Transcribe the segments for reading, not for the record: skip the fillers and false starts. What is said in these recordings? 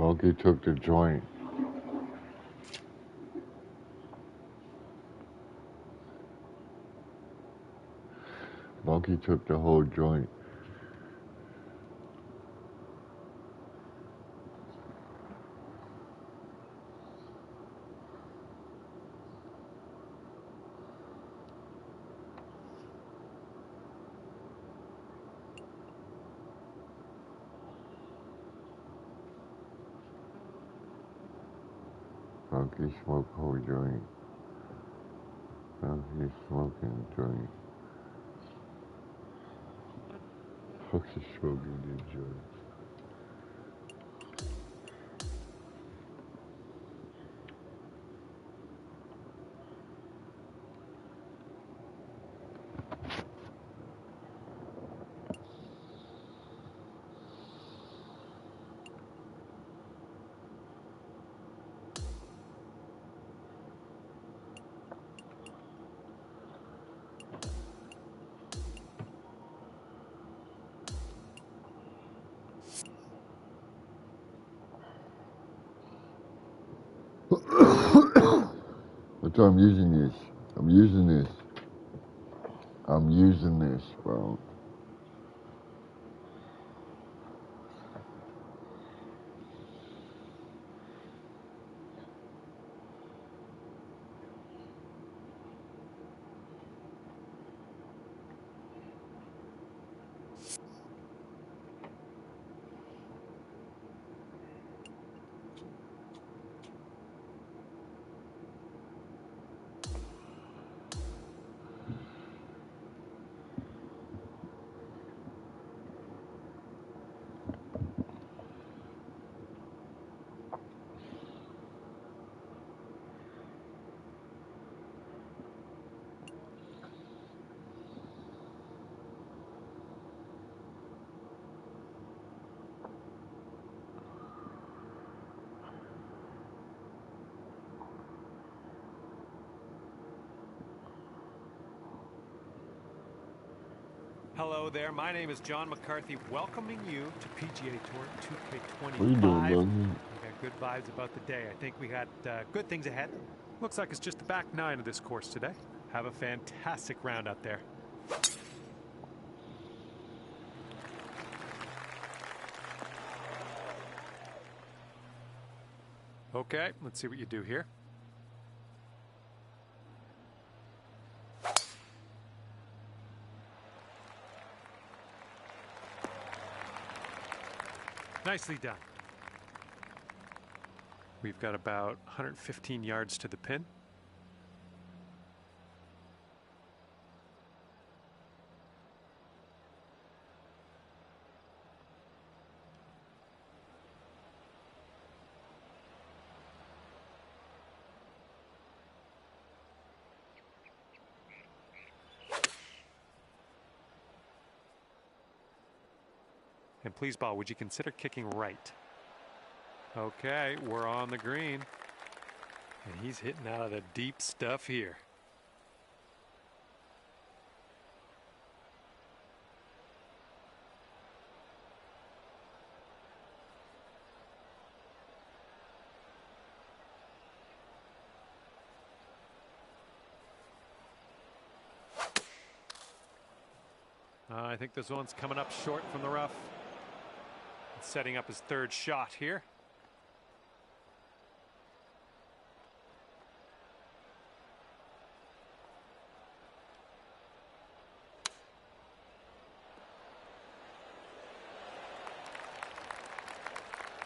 Monkey took the joint. Monkey took the whole joint. Monkey smoked whole joint. Monkey smoking joint. Monkey smoking the joint. But I'm using this. I'm using this. I'm using this, bro. Hello there, my name is John McCarthy, welcoming you to PGA Tour 2K25. What are you doing, Monkey? We got good vibes about the day. I think we got good things ahead. Looks like it's just the back nine of this course today. Have a fantastic round out there. Okay, let's see what you do here. Nicely done. We've got about 115 yards to the pin. And please, ball, would you consider kicking right? Okay, we're on the green. And he's hitting out of the deep stuff here. I think this one's coming up short from the rough. Setting up his third shot here.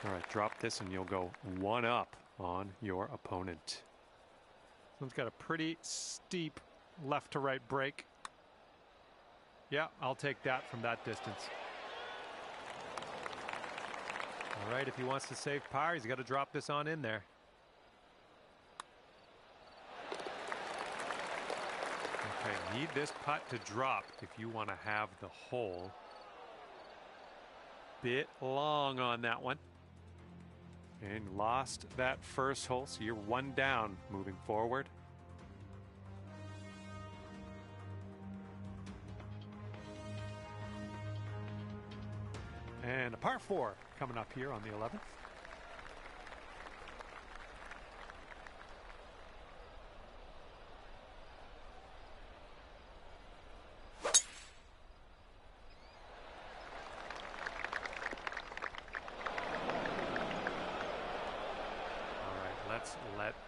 All right, drop this and you'll go one up on your opponent. This one's got a pretty steep left to right break. Yeah, I'll take that from that distance. All right, if he wants to save par, he's got to drop this on in there. Okay, need this putt to drop if you want to have the hole. Bit long on that one. And lost that first hole, so you're one down moving forward. And a par 4 coming up here on the 11th.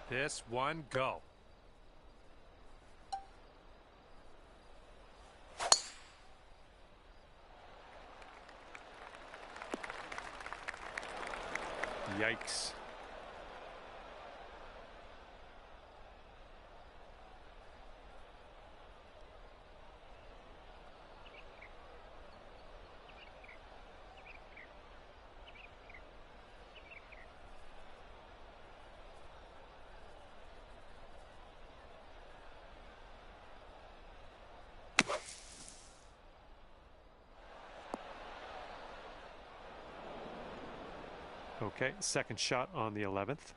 This one, go. Yikes. Okay, second shot on the 11th.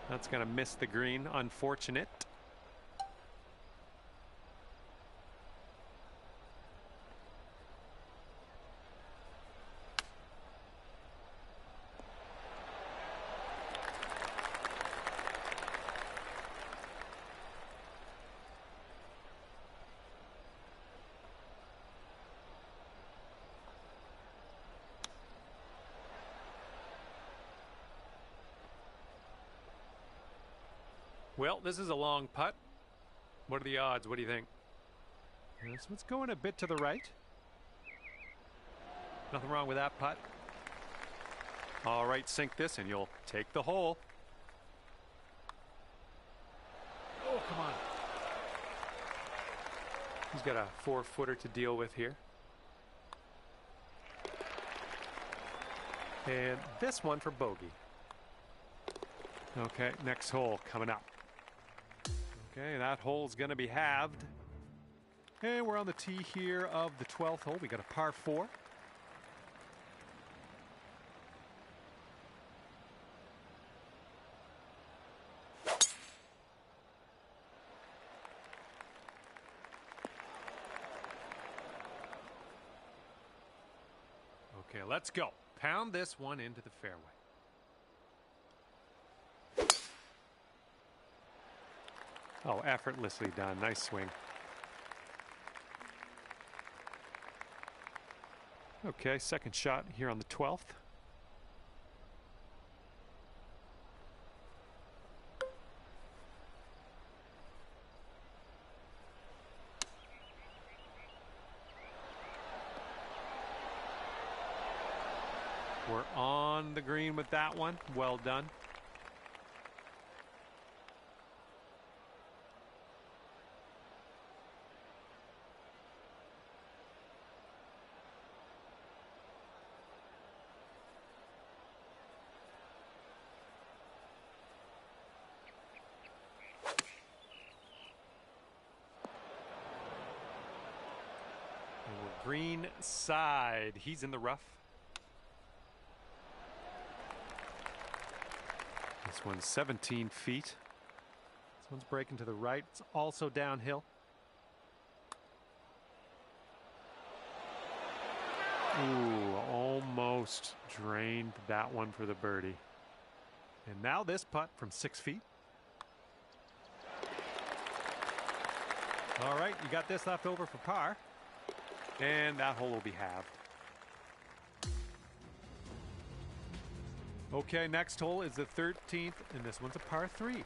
That's going to miss the green. Unfortunate. Well, this is a long putt. What are the odds? What do you think? This one's going a bit to the right. Nothing wrong with that putt. All right, sink this and you'll take the hole. Oh, come on. He's got a 4-footer to deal with here. And this one for bogey. Okay, next hole coming up. Okay, that hole's going to be halved. And we're on the tee here of the 12th hole. We got a par 4. Okay, let's go. Pound this one into the fairway. Oh, effortlessly done. Nice swing. Okay, second shot here on the 12th. We're on the green with that one. Well done. Green side. He's in the rough. This one's 17 feet. This one's breaking to the right. It's also downhill. Ooh, almost drained that one for the birdie. And now this putt from 6 feet. All right, you got this left over for par. And that hole will be halved. Okay, next hole is the 13th, and this one's a par 3.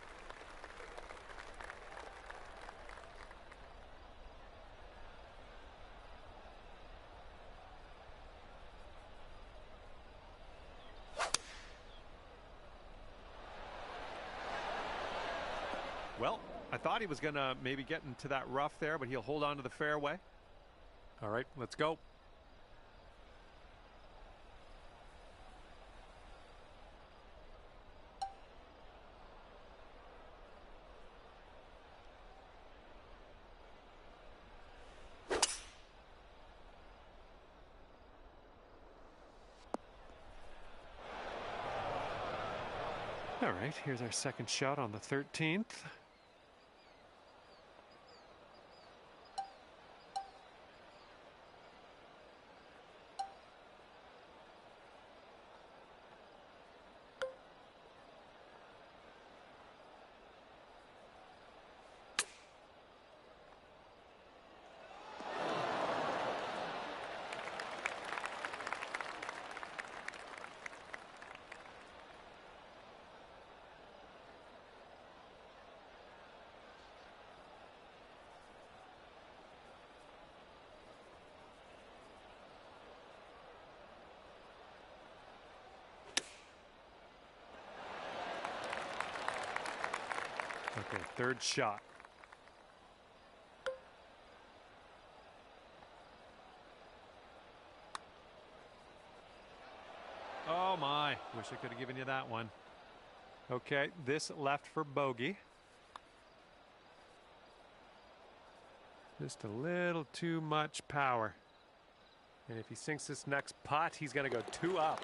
Well, I thought he was going to maybe get into that rough there, but he'll hold on to the fairway. All right, let's go. All right, here's our second shot on the 13th. Okay, third shot. Oh my, wish I could have given you that one. Okay, this left for bogey. Just a little too much power. And if he sinks this next putt, he's going to go 2 up.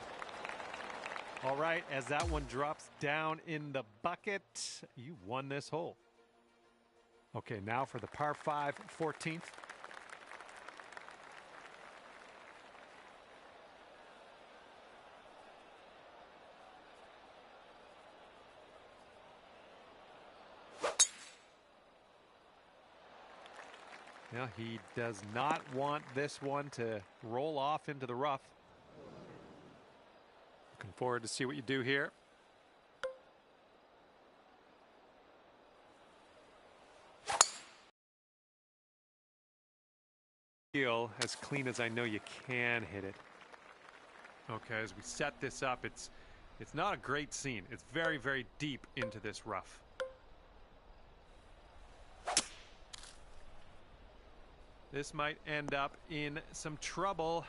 All right, as that one drops down in the bucket, you won this hole. Okay, now for the par 5 14th. Yeah, he does not want this one to roll off into the rough. Looking forward to see what you do here. Feel as clean as I know you can hit it. Okay, as we set this up, it's not a great scene. It's very, very deep into this rough. This might end up in some trouble.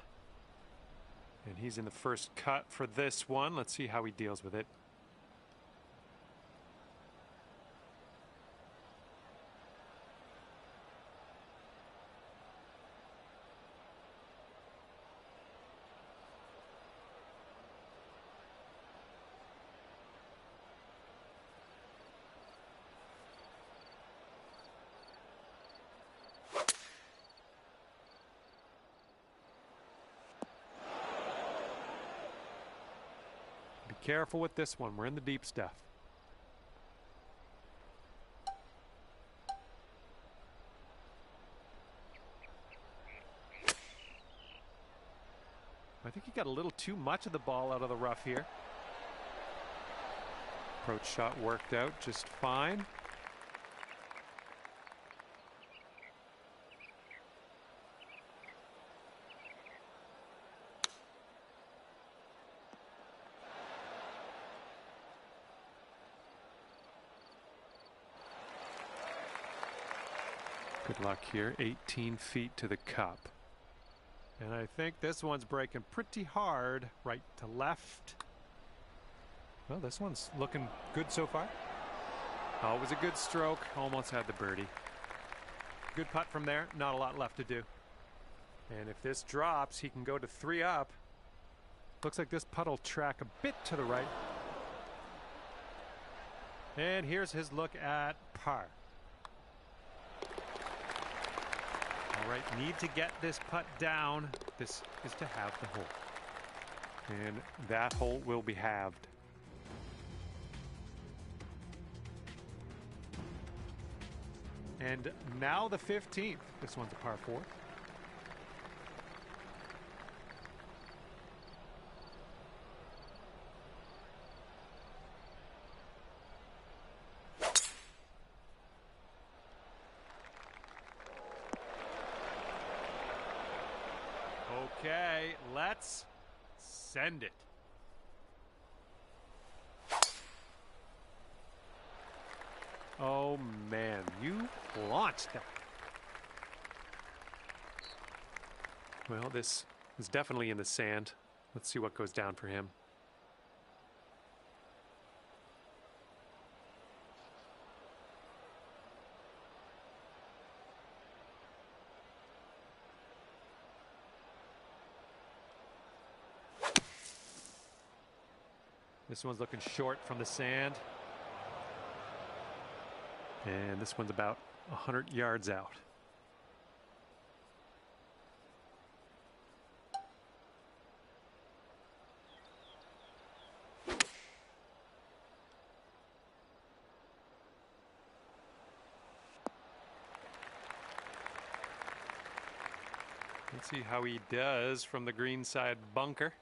And he's in the first cut for this one. Let's see how he deals with it. Be careful with this one. We're in the deep stuff. I think he got a little too much of the ball out of the rough here. Approach shot worked out just fine. Good luck here. 18 feet to the cup. And I think this one's breaking pretty hard right to left. Well, this one's looking good so far. Oh, it was a good stroke. Almost had the birdie. Good putt from there. Not a lot left to do. And if this drops, he can go to 3 up. Looks like this putt will track a bit to the right. And here's his look at par. All right, need to get this putt down. This is to have the hole. And that hole will be halved. And now the 15th. This one's a par 4. Okay, let's send it. Oh man, you launched that. Well, this is definitely in the sand. Let's see what goes down for him. This one's looking short from the sand. And this one's about 100 yards out. Let's see how he does from the green side bunker.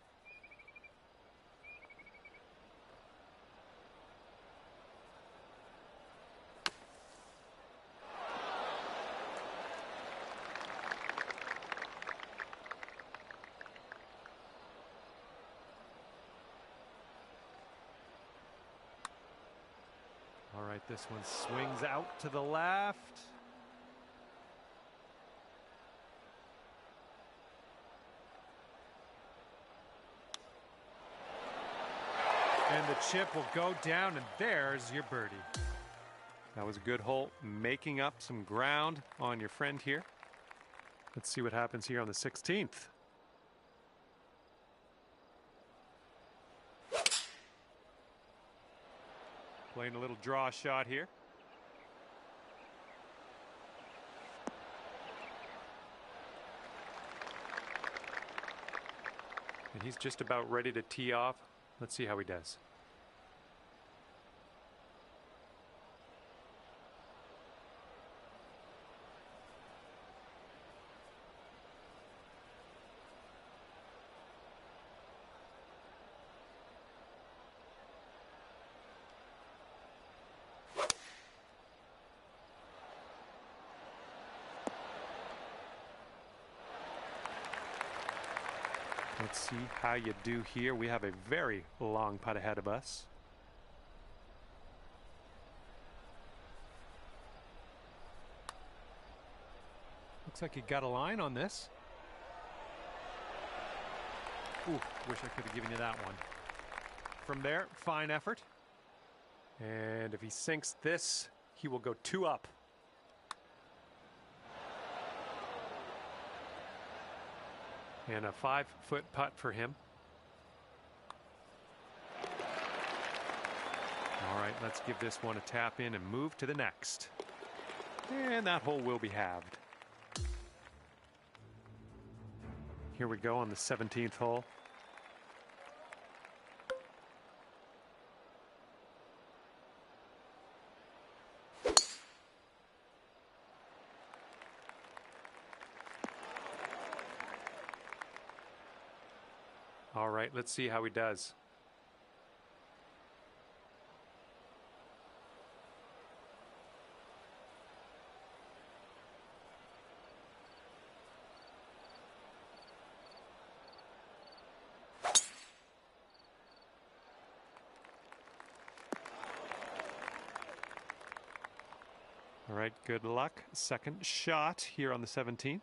All right, this one swings out to the left. And the chip will go down, and there's your birdie. That was a good hole, making up some ground on your friend here. Let's see what happens here on the 16th. Playing a little draw shot here. And he's just about ready to tee off. Let's see how he does. Let's see how you do here. We have a very long putt ahead of us. Looks like he got a line on this. Ooh, wish I could have given you that one. From there, fine effort. And if he sinks this, he will go 2 up. And a 5-foot putt for him. All right, let's give this one a tap in and move to the next. And that hole will be halved. Here we go on the 17th hole. All right, let's see how he does. All right, good luck. Second shot here on the 17th.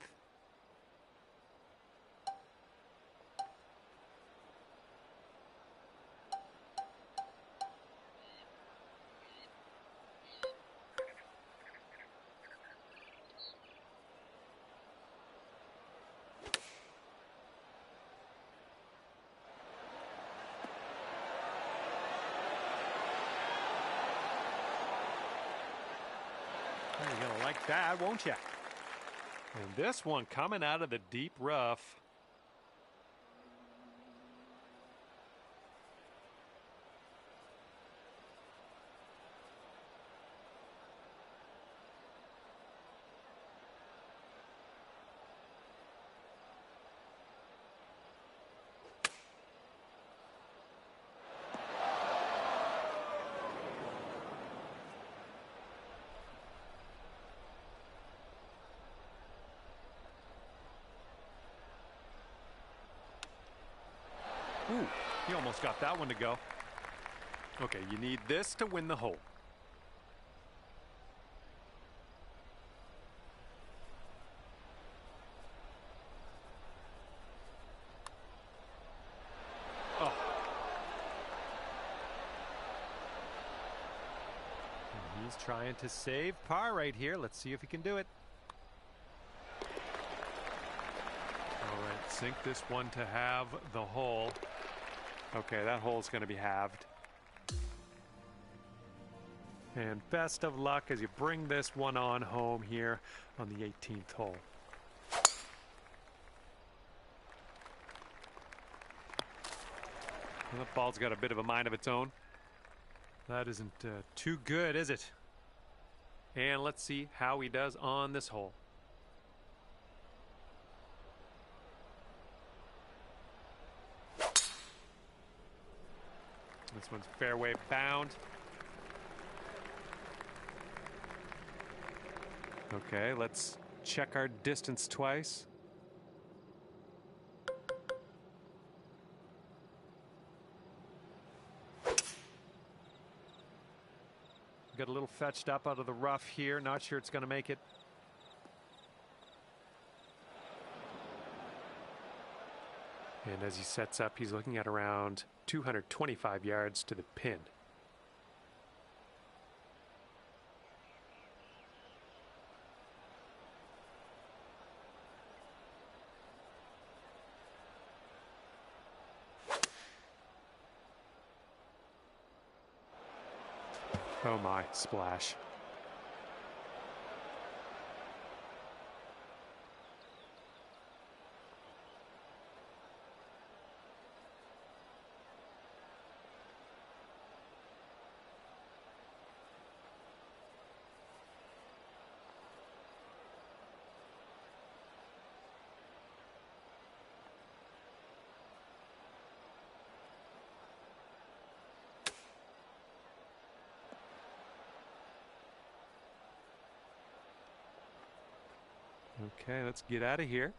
You're gonna like that, won't you? And this one coming out of the deep rough. Ooh, he almost got that one to go. Okay, you need this to win the hole. Oh. And he's trying to save par right here. Let's see if he can do it. All right, sink this one to have the hole. Okay, that hole's going to be halved. And best of luck as you bring this one on home here on the 18th hole. Well, the ball's got a bit of a mind of its own. That isn't too good, is it? And let's see how he does on this hole. This one's fairway bound. Okay, let's check our distance twice. Got a little fetched up out of the rough here. Not sure it's going to make it. And as he sets up, he's looking at around 225 yards to the pin. Oh my, splash. Okay, let's get out of here.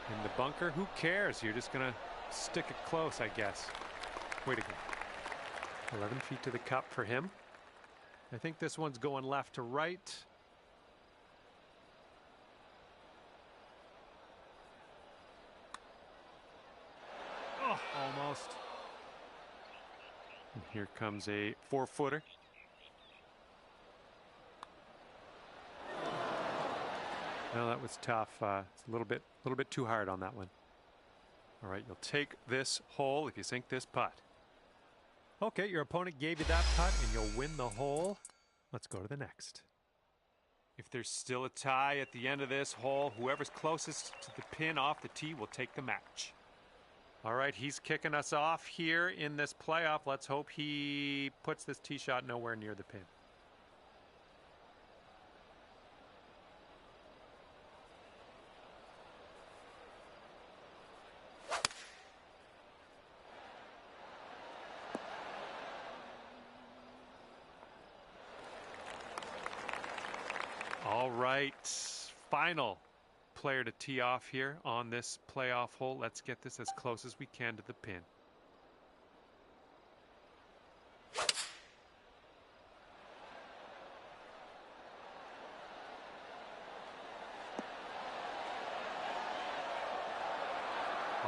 In the bunker, who cares? You're just gonna stick it close, I guess. Way to go. 11 feet to the cup for him. I think this one's going left to right. Oh, almost. And here comes a 4-footer. Well, that was tough. It's a little bit too hard on that one. All right, you'll take this hole if you sink this putt. Okay, your opponent gave you that putt and you'll win the hole. Let's go to the next. If there's still a tie at the end of this hole, whoever's closest to the pin off the tee will take the match. All right, he's kicking us off here in this playoff. Let's hope he puts this tee shot nowhere near the pin. All right, final player to tee off here on this playoff hole. Let's get this as close as we can to the pin.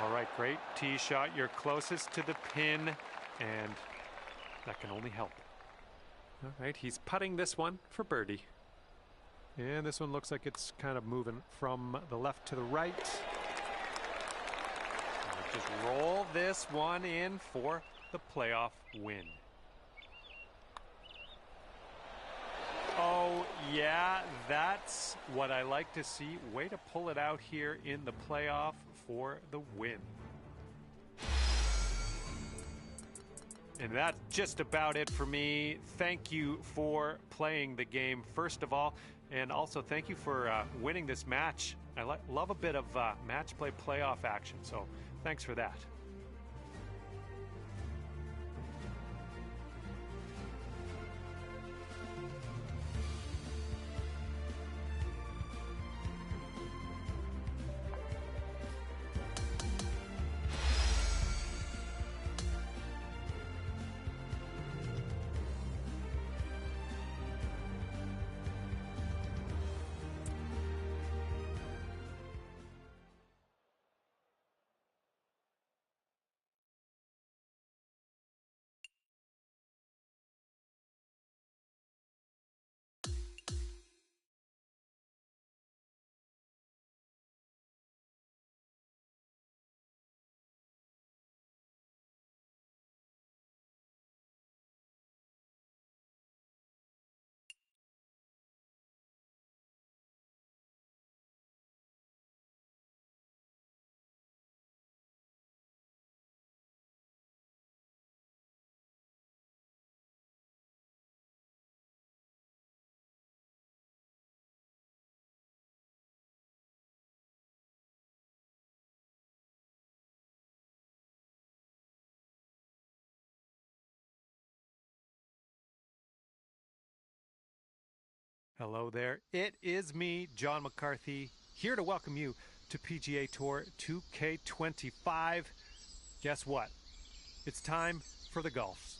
All right, great tee shot. You're closest to the pin, and that can only help. All right, he's putting this one for birdie. And this one looks like it's kind of moving from the left to the right. I'll just roll this one in for the playoff win. Oh, yeah, that's what I like to see. Way to pull it out here in the playoff for the win. And that's just about it for me. Thank you for playing the game, first of all. And also thank you for winning this match. I love a bit of match play playoff action, so thanks for that. Hello there. It is me, John McCarthy, here to welcome you to PGA Tour 2K25. Guess what? It's time for the golfs.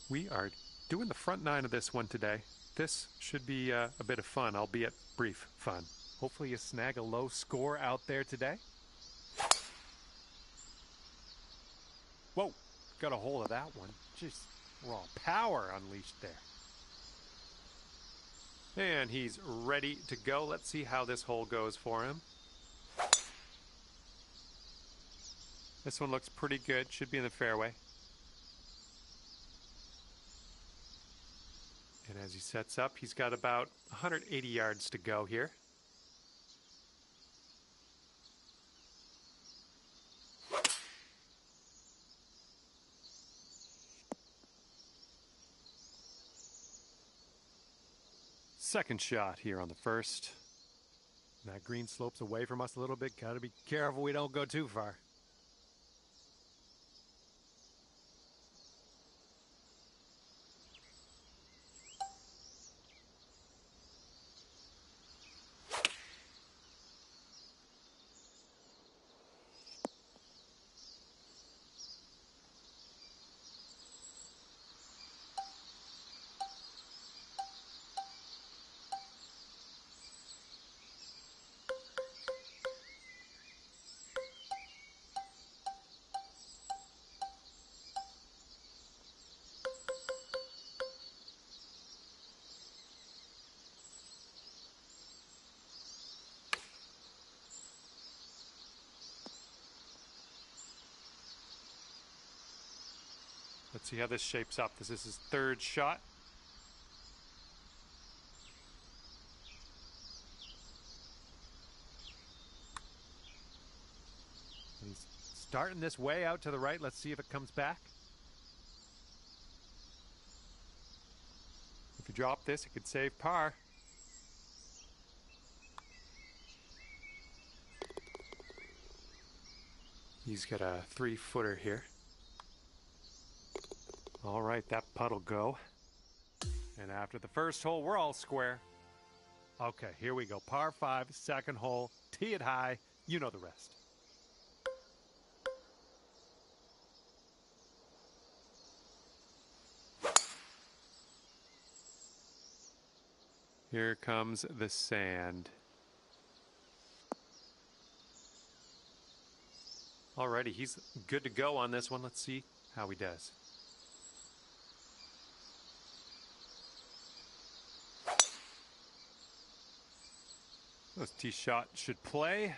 We are doing the front nine of this one today. This should be a bit of fun, albeit brief fun. Hopefully you snag a low score out there today. Whoa, got a hold of that one. Just raw power unleashed there. And he's ready to go. Let's see how this hole goes for him. This one looks pretty good. Should be in the fairway. And as he sets up, he's got about 180 yards to go here. Second shot here on the first. That green slopes away from us a little bit. Got to be careful we don't go too far. Let's see how this shapes up. This is his third shot. He's starting this way out to the right. Let's see if it comes back. If you drop this, it could save par. He's got a 3-footer here. All right, that putt'll go. And after the first hole, we're all square. Okay, here we go. Par 5, second hole. Tee it high. You know the rest. Here comes the sand. Alrighty, he's good to go on this one. Let's see how he does. This tee shot should play.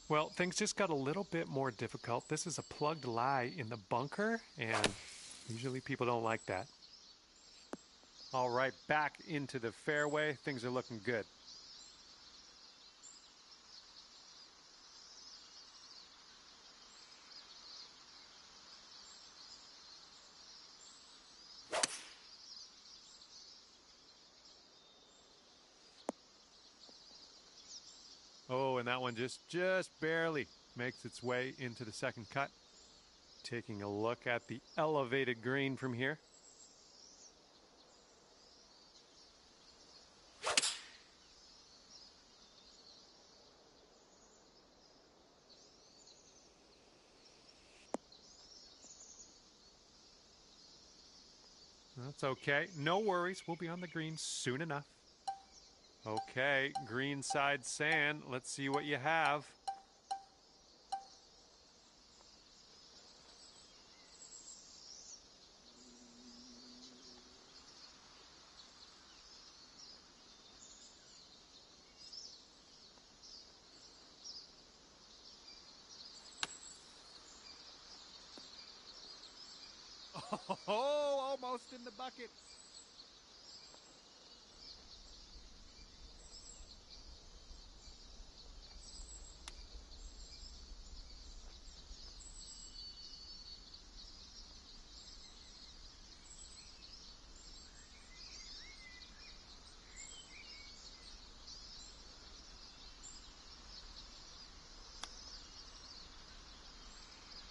Well, things just got a little bit more difficult. This is a plugged lie in the bunker, and usually people don't like that. All right, back into the fairway. Things are looking good. Oh, and that one just barely makes its way into the second cut. Taking a look at the elevated green from here. That's okay. No worries. We'll be on the green soon enough. Okay, green side sand. Let's see what you have. Oh, almost in the bucket.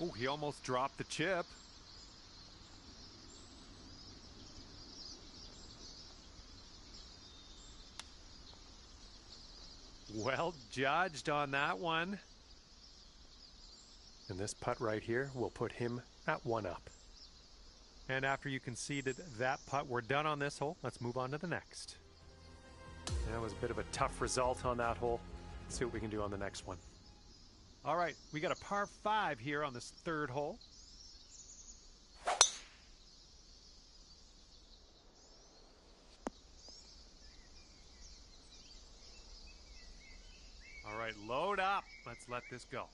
Oh, he almost dropped the chip. Well judged on that one. And this putt right here will put him at 1 up. And after you conceded that putt, we're done on this hole. Let's move on to the next. That was a bit of a tough result on that hole. Let's see what we can do on the next one. All right, we got a par 5 here on this 3rd hole. All right, load up. Let's let this go.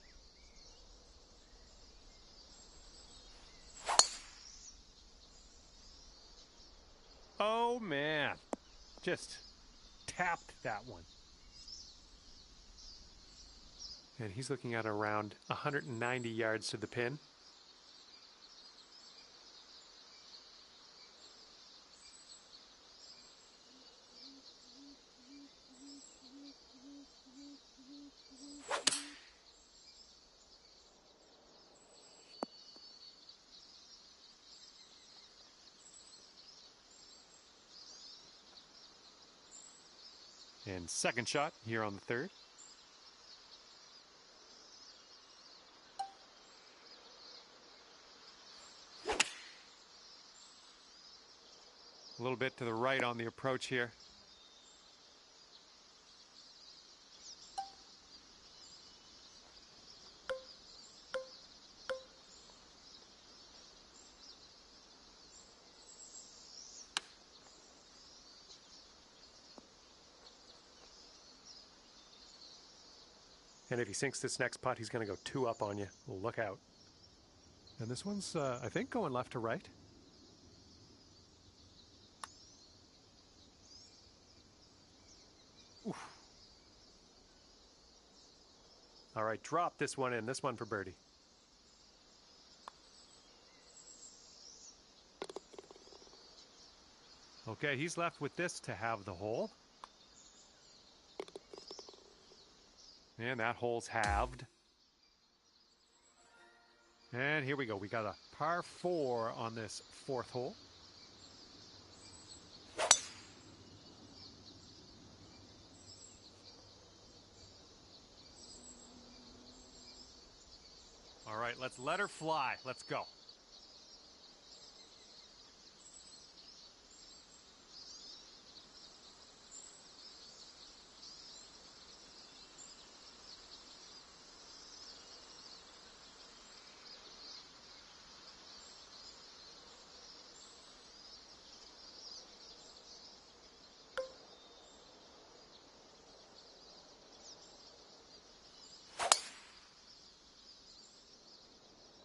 Oh, man. Just tapped that one. And he's looking at around 190 yards to the pin. And second shot here on the 3rd. A little bit to the right on the approach here. And if he sinks this next putt, he's going to go 2 up on you. Look out. And this one's, I think, going left to right. Oof. All right, drop this one in. This one for birdie. Okay, he's left with this to have the hole. And that hole's halved. And here we go. We got a par 4 on this 4th hole. All right, let's let her fly. Let's go.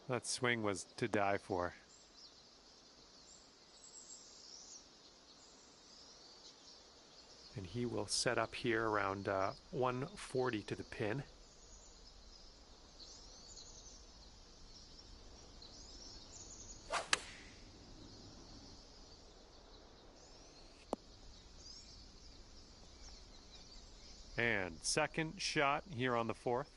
That swing was to die for. And he will set up here around 140 to the pin. And second shot here on the 4th.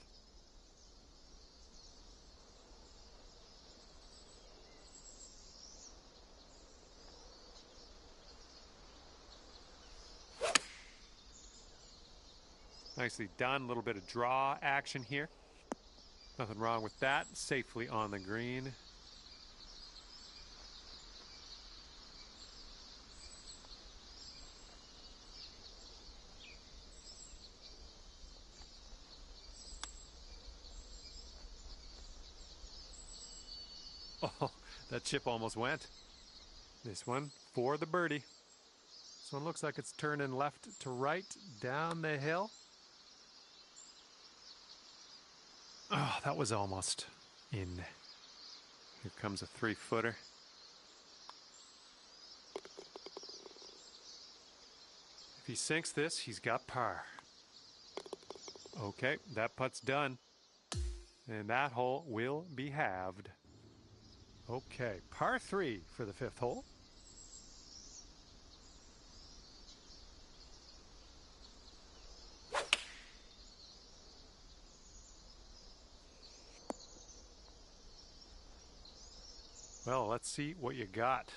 Nicely done. A little bit of draw action here. Nothing wrong with that. Safely on the green. Oh, that chip almost went. This one for the birdie. This one looks like it's turning left to right down the hill. Oh, that was almost in. Here comes a 3-footer. If he sinks this, he's got par. Okay, that putt's done. And that hole will be halved. Okay, par 3 for the 5th hole. Well, let's see what you got.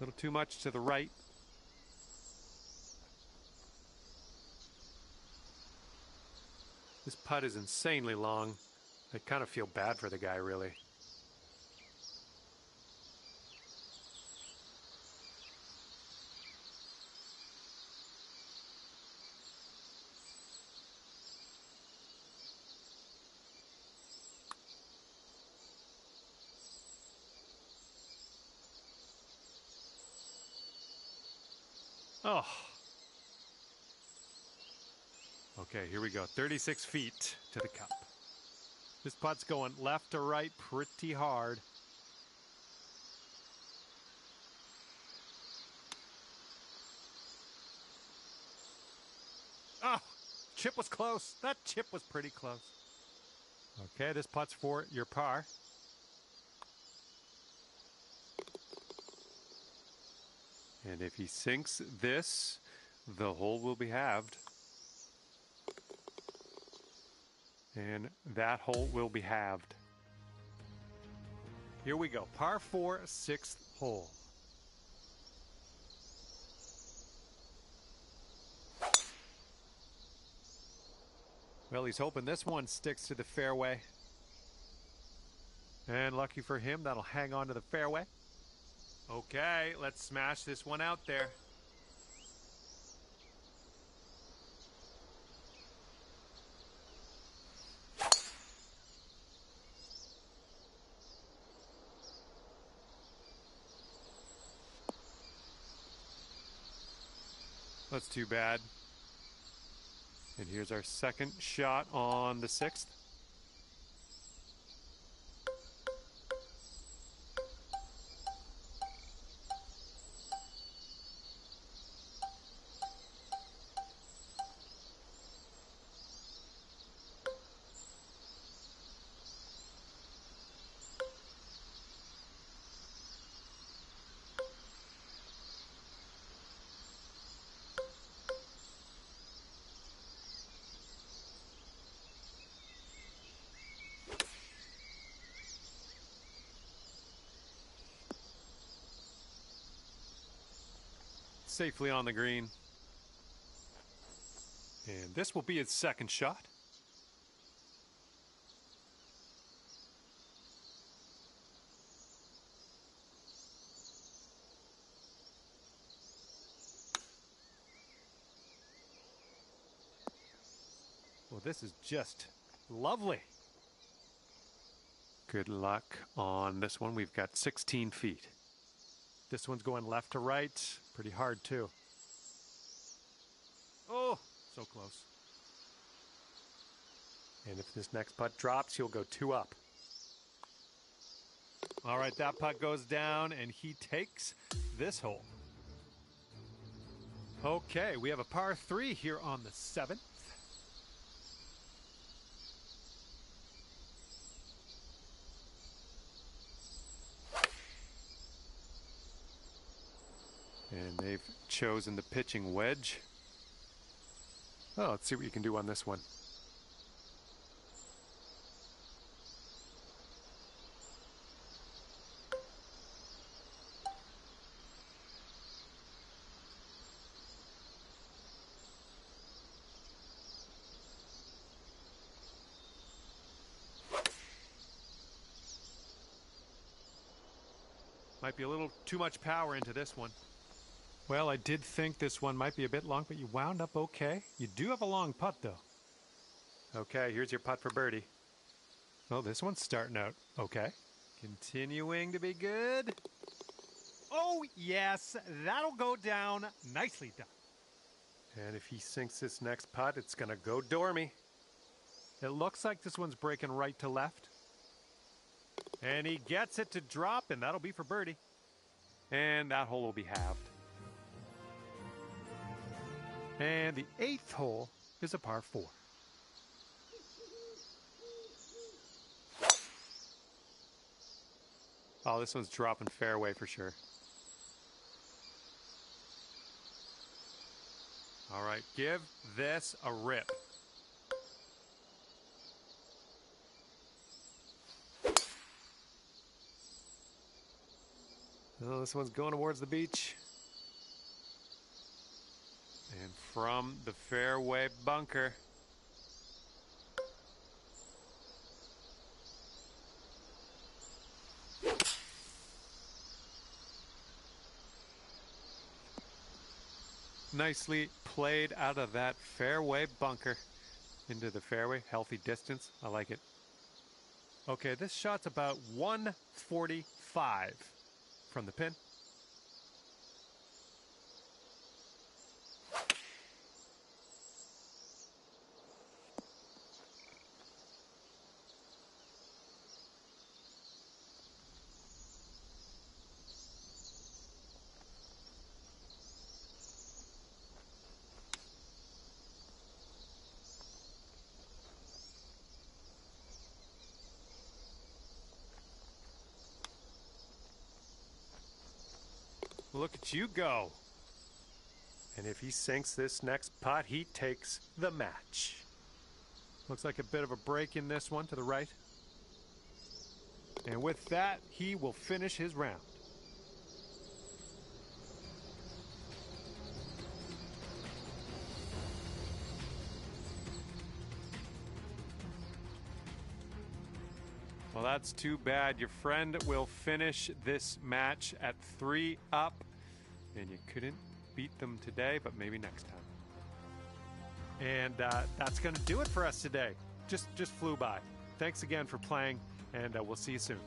little too much to the right. This putt is insanely long. I kind of feel bad for the guy, really. Oh. Okay, here we go. 36 feet to the cup. This putt's going left to right pretty hard. Oh, chip was close. That chip was pretty close. Okay, this putt's for your par. And if he sinks this, the hole will be halved. And that hole will be halved. Here we go. Par 4, 6th hole. Well, he's hoping this one sticks to the fairway. And lucky for him, that'll hang on to the fairway. Okay, let's smash this one out there. That's too bad. And here's our second shot on the 6th. Safely on the green. And this will be his second shot. Well, this is just lovely. Good luck on this one. We've got 16 feet. This one's going left to right. Pretty hard, too. Oh, so close. And if this next putt drops, he'll go 2 up. All right, that putt goes down, and he takes this hole. Okay, we have a par 3 here on the 7th. And they've chosen the pitching wedge. Oh, let's see what you can do on this one. Might be a little too much power into this one. Well, I did think this one might be a bit long, but you wound up okay. You do have a long putt, though. Okay, here's your putt for birdie. Oh, this one's starting out okay. Continuing to be good. Oh, yes, that'll go down. Nicely done. And if he sinks this next putt, it's going to go dormy. It looks like this one's breaking right to left. And he gets it to drop, and that'll be for birdie. And that hole will be halved. And the 8th hole is a par 4. Oh, this one's dropping fairway for sure. All right, give this a rip. Oh, this one's going towards the beach. And from the fairway bunker. Nicely played out of that fairway bunker into the fairway. Healthy distance. I like it. Okay, this shot's about 145 from the pin. Look at you go. And if he sinks this next putt, he takes the match. Looks like a bit of a break in this one to the right. And with that, he will finish his round. Well, that's too bad. Your friend will finish this match at 3 up. And you couldn't beat them today, but maybe next time. And that's going to do it for us today. Just flew by. Thanks again for playing, and we'll see you soon.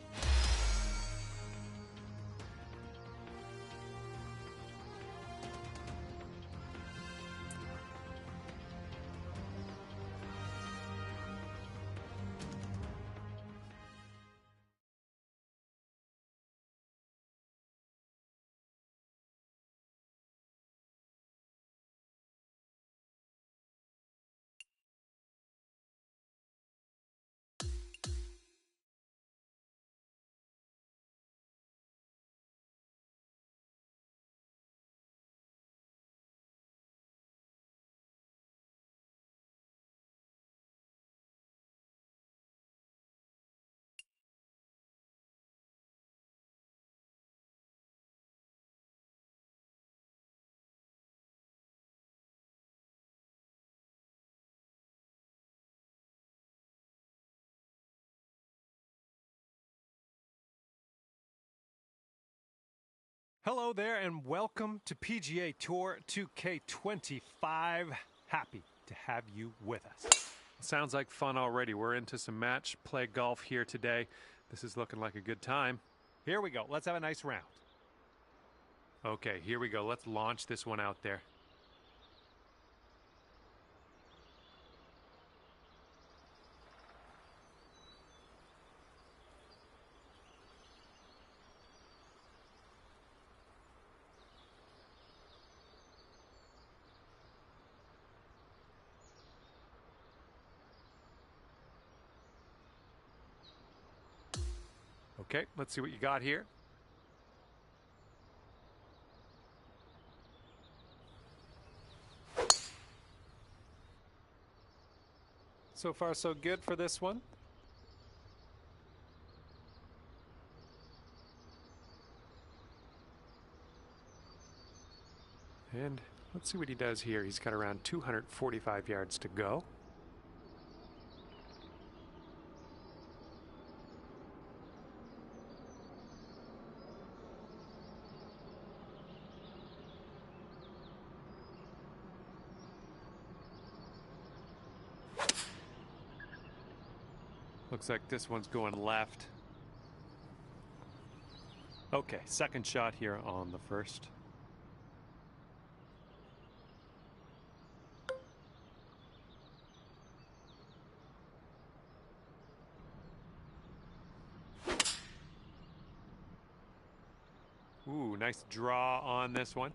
Hello there, and welcome to PGA Tour 2K25. Happy to have you with us. Sounds like fun already. We're into some match play golf here today. This is looking like a good time. Here we go. Let's have a nice round. Okay, here we go. Let's launch this one out there. Okay, let's see what you got here. So far, so good for this one. And let's see what he does here. He's got around 245 yards to go. Looks like this one's going left. Okay, second shot here on the first. Ooh, nice draw on this one.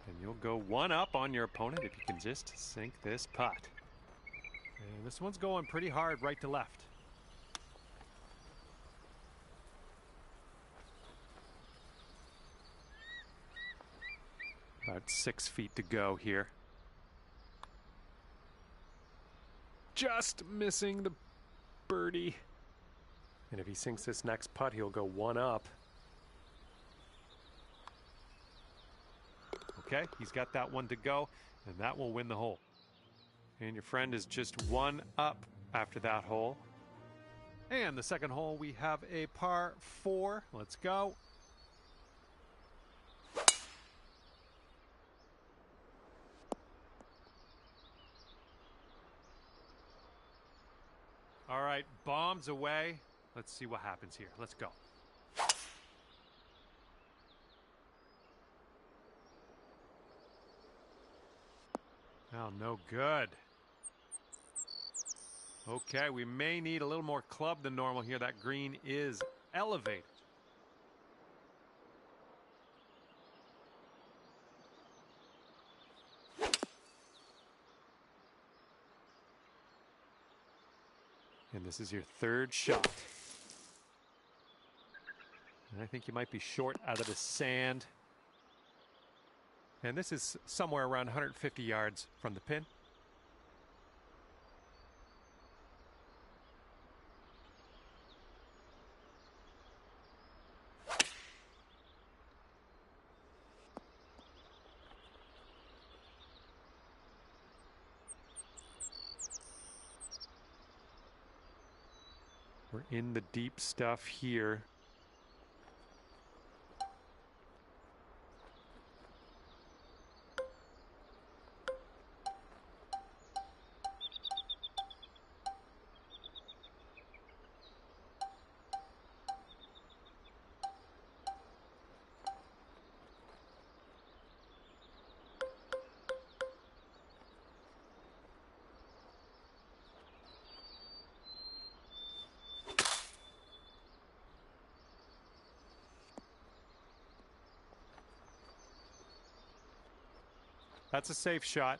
And you'll go one up on your opponent if you can just sink this putt. And this one's going pretty hard right to left. About 6 feet to go here. Just missing the birdie. And if he sinks this next putt, he'll go one up. Okay, he's got that one to go, and that will win the hole. And your friend is just one up after that hole. And the second hole, we have a par 4. Let's go. All right, bombs away. Let's see what happens here. Let's go. Oh, no good. Okay, we may need a little more club than normal here. That green is elevated. And this is your third shot. And I think you might be short out of the sand. And this is somewhere around 150 yards from the pin. We're in the deep stuff here. That's a safe shot.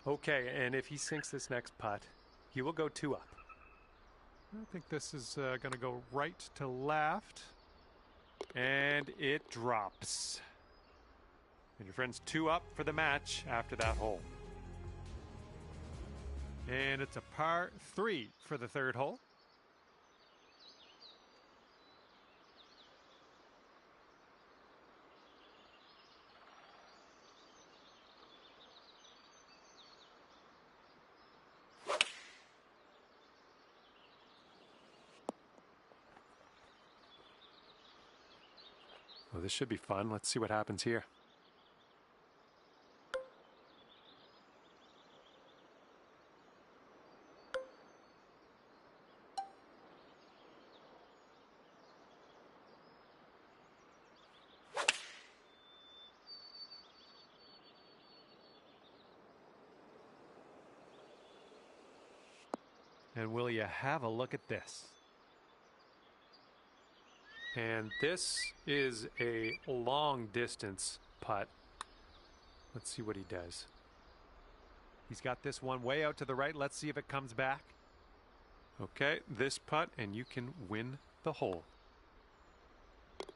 Okay, and if he sinks this next putt, he will go 2 up. I think this is going to go right to left. And it drops. And your friend's 2 up for the match after that hole. And it's a par 3 for the third hole. Well, this should be fun. Let's see what happens here. And will you have a look at this? And this is a long distance putt. Let's see what he does. He's got this one way out to the right. Let's see if it comes back. Okay, this putt, and you can win the hole.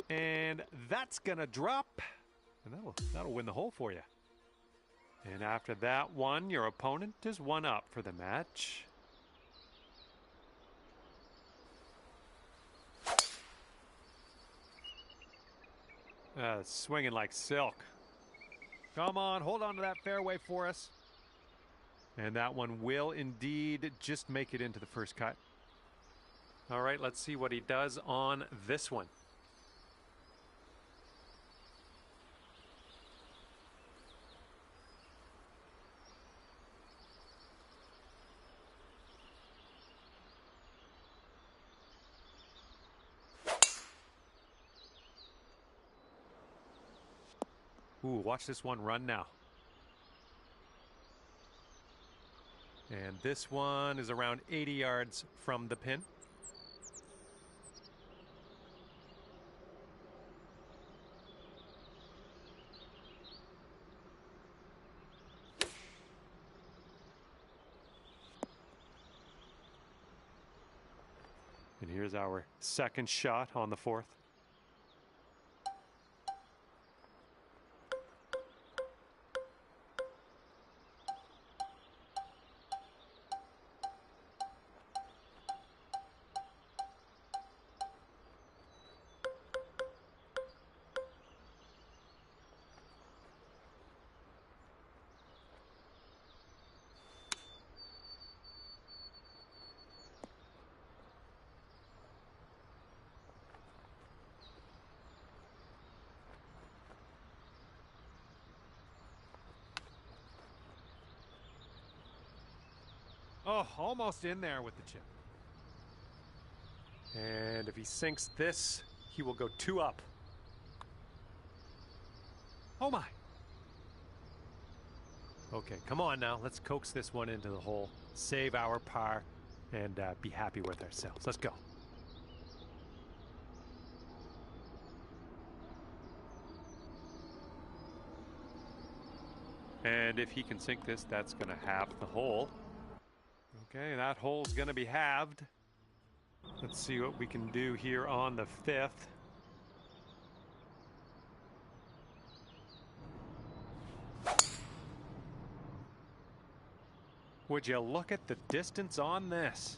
And that's gonna drop. And that'll win the hole for you. And after that one, your opponent is 1 up for the match. Swinging like silk. Come on, hold on to that fairway for us. And that one will indeed just make it into the first cut. All right, let's see what he does on this one. Ooh, watch this one run now. And this one is around 80 yards from the pin. And here's our second shot on the fourth. Oh, almost in there with the chip. And if he sinks this, he will go 2 up. Oh my. Okay, come on now. Let's coax this one into the hole. Save our par and be happy with ourselves. Let's go. And if he can sink this, that's going to halve the hole. Okay, that hole's going to be halved. Let's see what we can do here on the 5th. Would you look at the distance on this?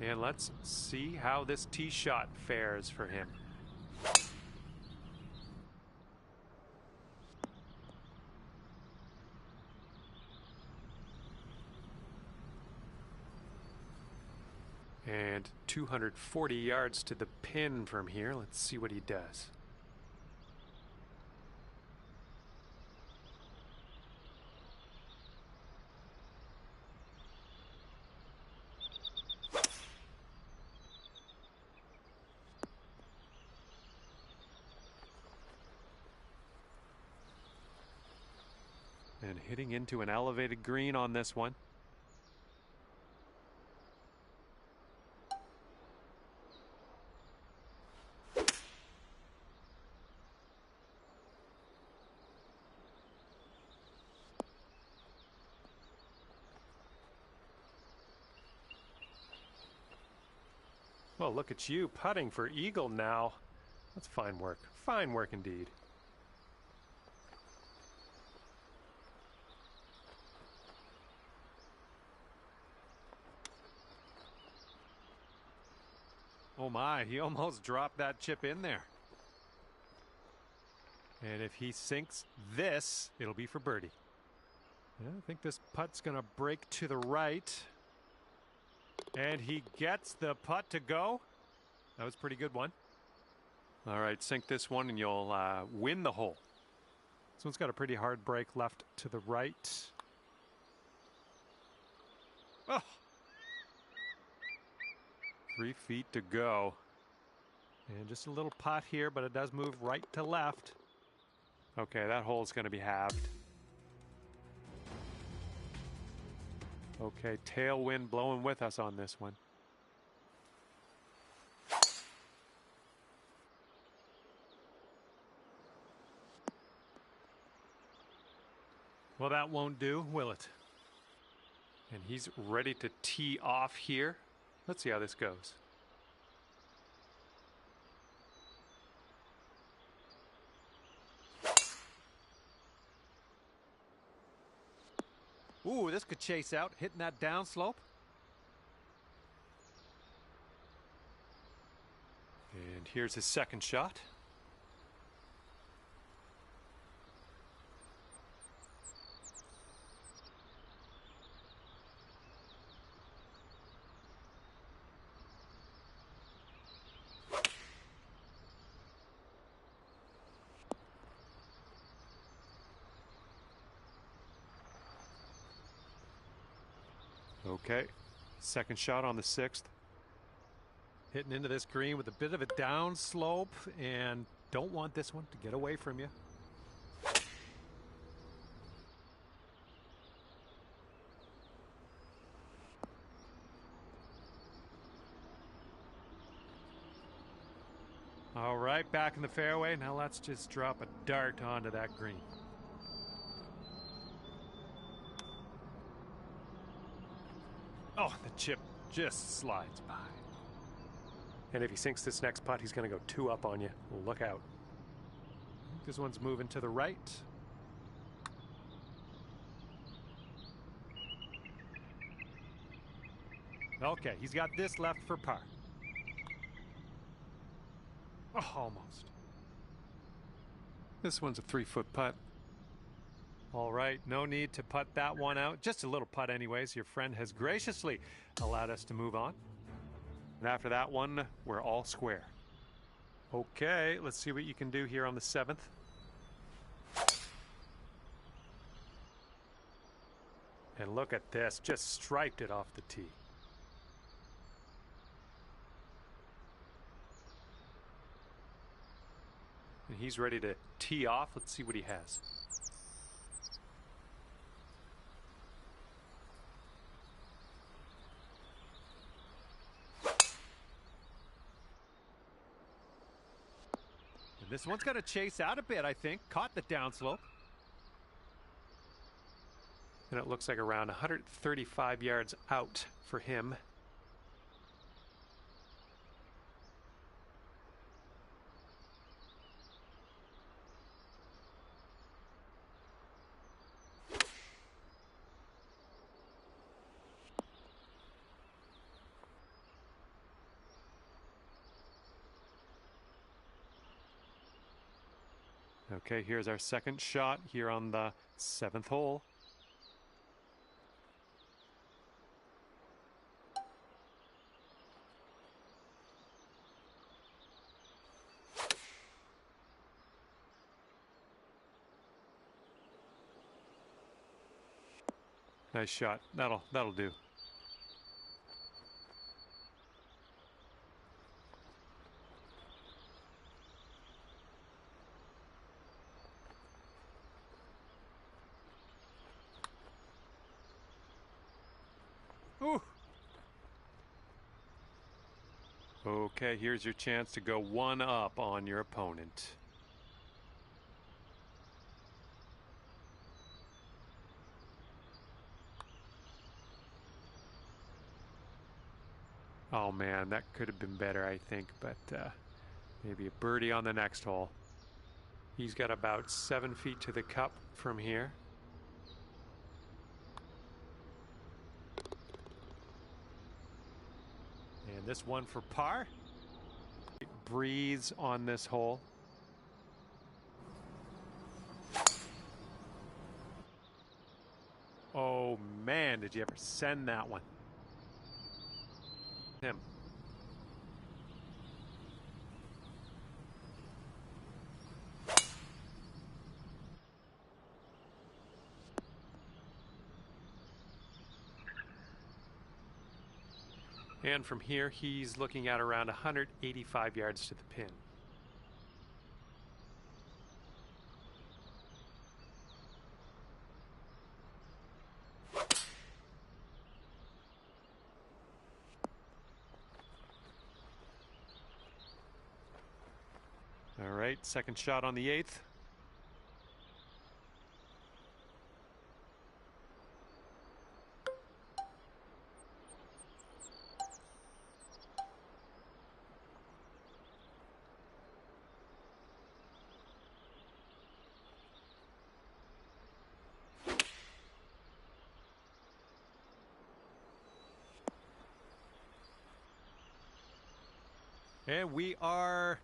And let's see how this tee shot fares for him. And 240 yards to the pin from here. Let's see what he does. And hitting into an elevated green on this one. Well, look at you putting for eagle now. That's fine work. Fine work indeed. Oh my, he almost dropped that chip in there. And if he sinks this, it'll be for birdie. Yeah, I think this putt's going to break to the right. And he gets the putt to go. That was a pretty good one. All right, sink this one and you'll win the hole. This one's got a pretty hard break left to the right. Oh! 3 feet to go. And just a little putt here, but it does move right to left. Okay, that hole's going to be halved. Okay, tailwind blowing with us on this one. Well, that won't do, will it? And he's ready to tee off here. Let's see how this goes. Ooh, this could chase out, hitting that downslope. And here's his second shot. Okay, second shot on the 6th. Hitting into this green with a bit of a down slope, and don't want this one to get away from you. All right, back in the fairway. Now let's just drop a dart onto that green. Oh, the chip just slides by. And if he sinks this next putt, he's going to go 2 up on you. Look out. This one's moving to the right. Okay, he's got this left for par. Oh, almost. This one's a 3-foot putt. All right, no need to putt that one out. Just a little putt anyways. Your friend has graciously allowed us to move on. And after that one, we're all square. Okay, let's see what you can do here on the 7th. And look at this, just striped it off the tee. And he's ready to tee off. Let's see what he has. And this one's got to chase out a bit, I think. Caught the downslope. And it looks like around 135 yards out for him. Okay, here's our second shot here on the 7th hole. Nice shot. That'll do. Ooh. Okay, here's your chance to go one up on your opponent. Oh man, that could have been better, I think, but maybe a birdie on the next hole. He's got about 7 feet to the cup from here. And this one for par. Breeze on this hole. Oh man, did you ever send that one? Him. And from here, he's looking at around 185 yards to the pin. All right, second shot on the 8th. And are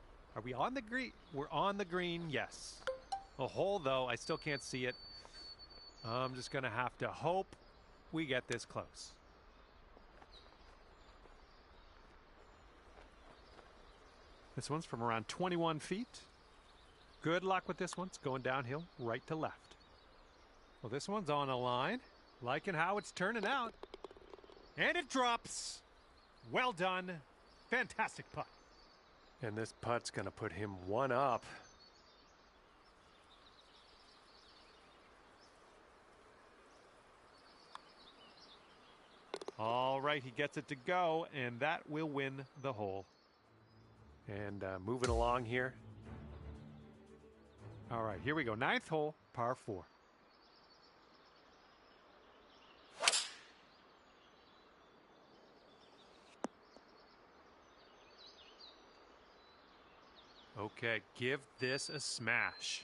we on the green? We're on the green, yes. A hole, though, I still can't see it. I'm just going to have to hope we get this close. This one's from around 21 feet. Good luck with this one. It's going downhill, right to left. Well, this one's on a line. Liking how it's turning out. And it drops. Well done. Fantastic putt. And this putt's going to put him one up. All right, he gets it to go, and that will win the hole. And moving along here. All right, here we go. 9th hole, par 4. Okay, give this a smash.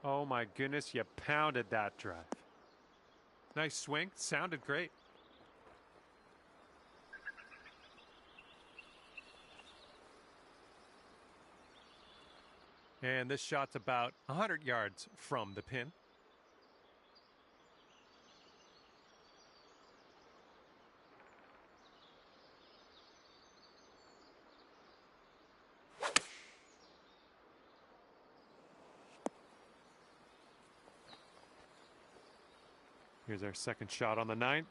Oh my goodness, you pounded that drive. Nice swing, sounded great. And this shot's about 100 yards from the pin. Here's our second shot on the 9th.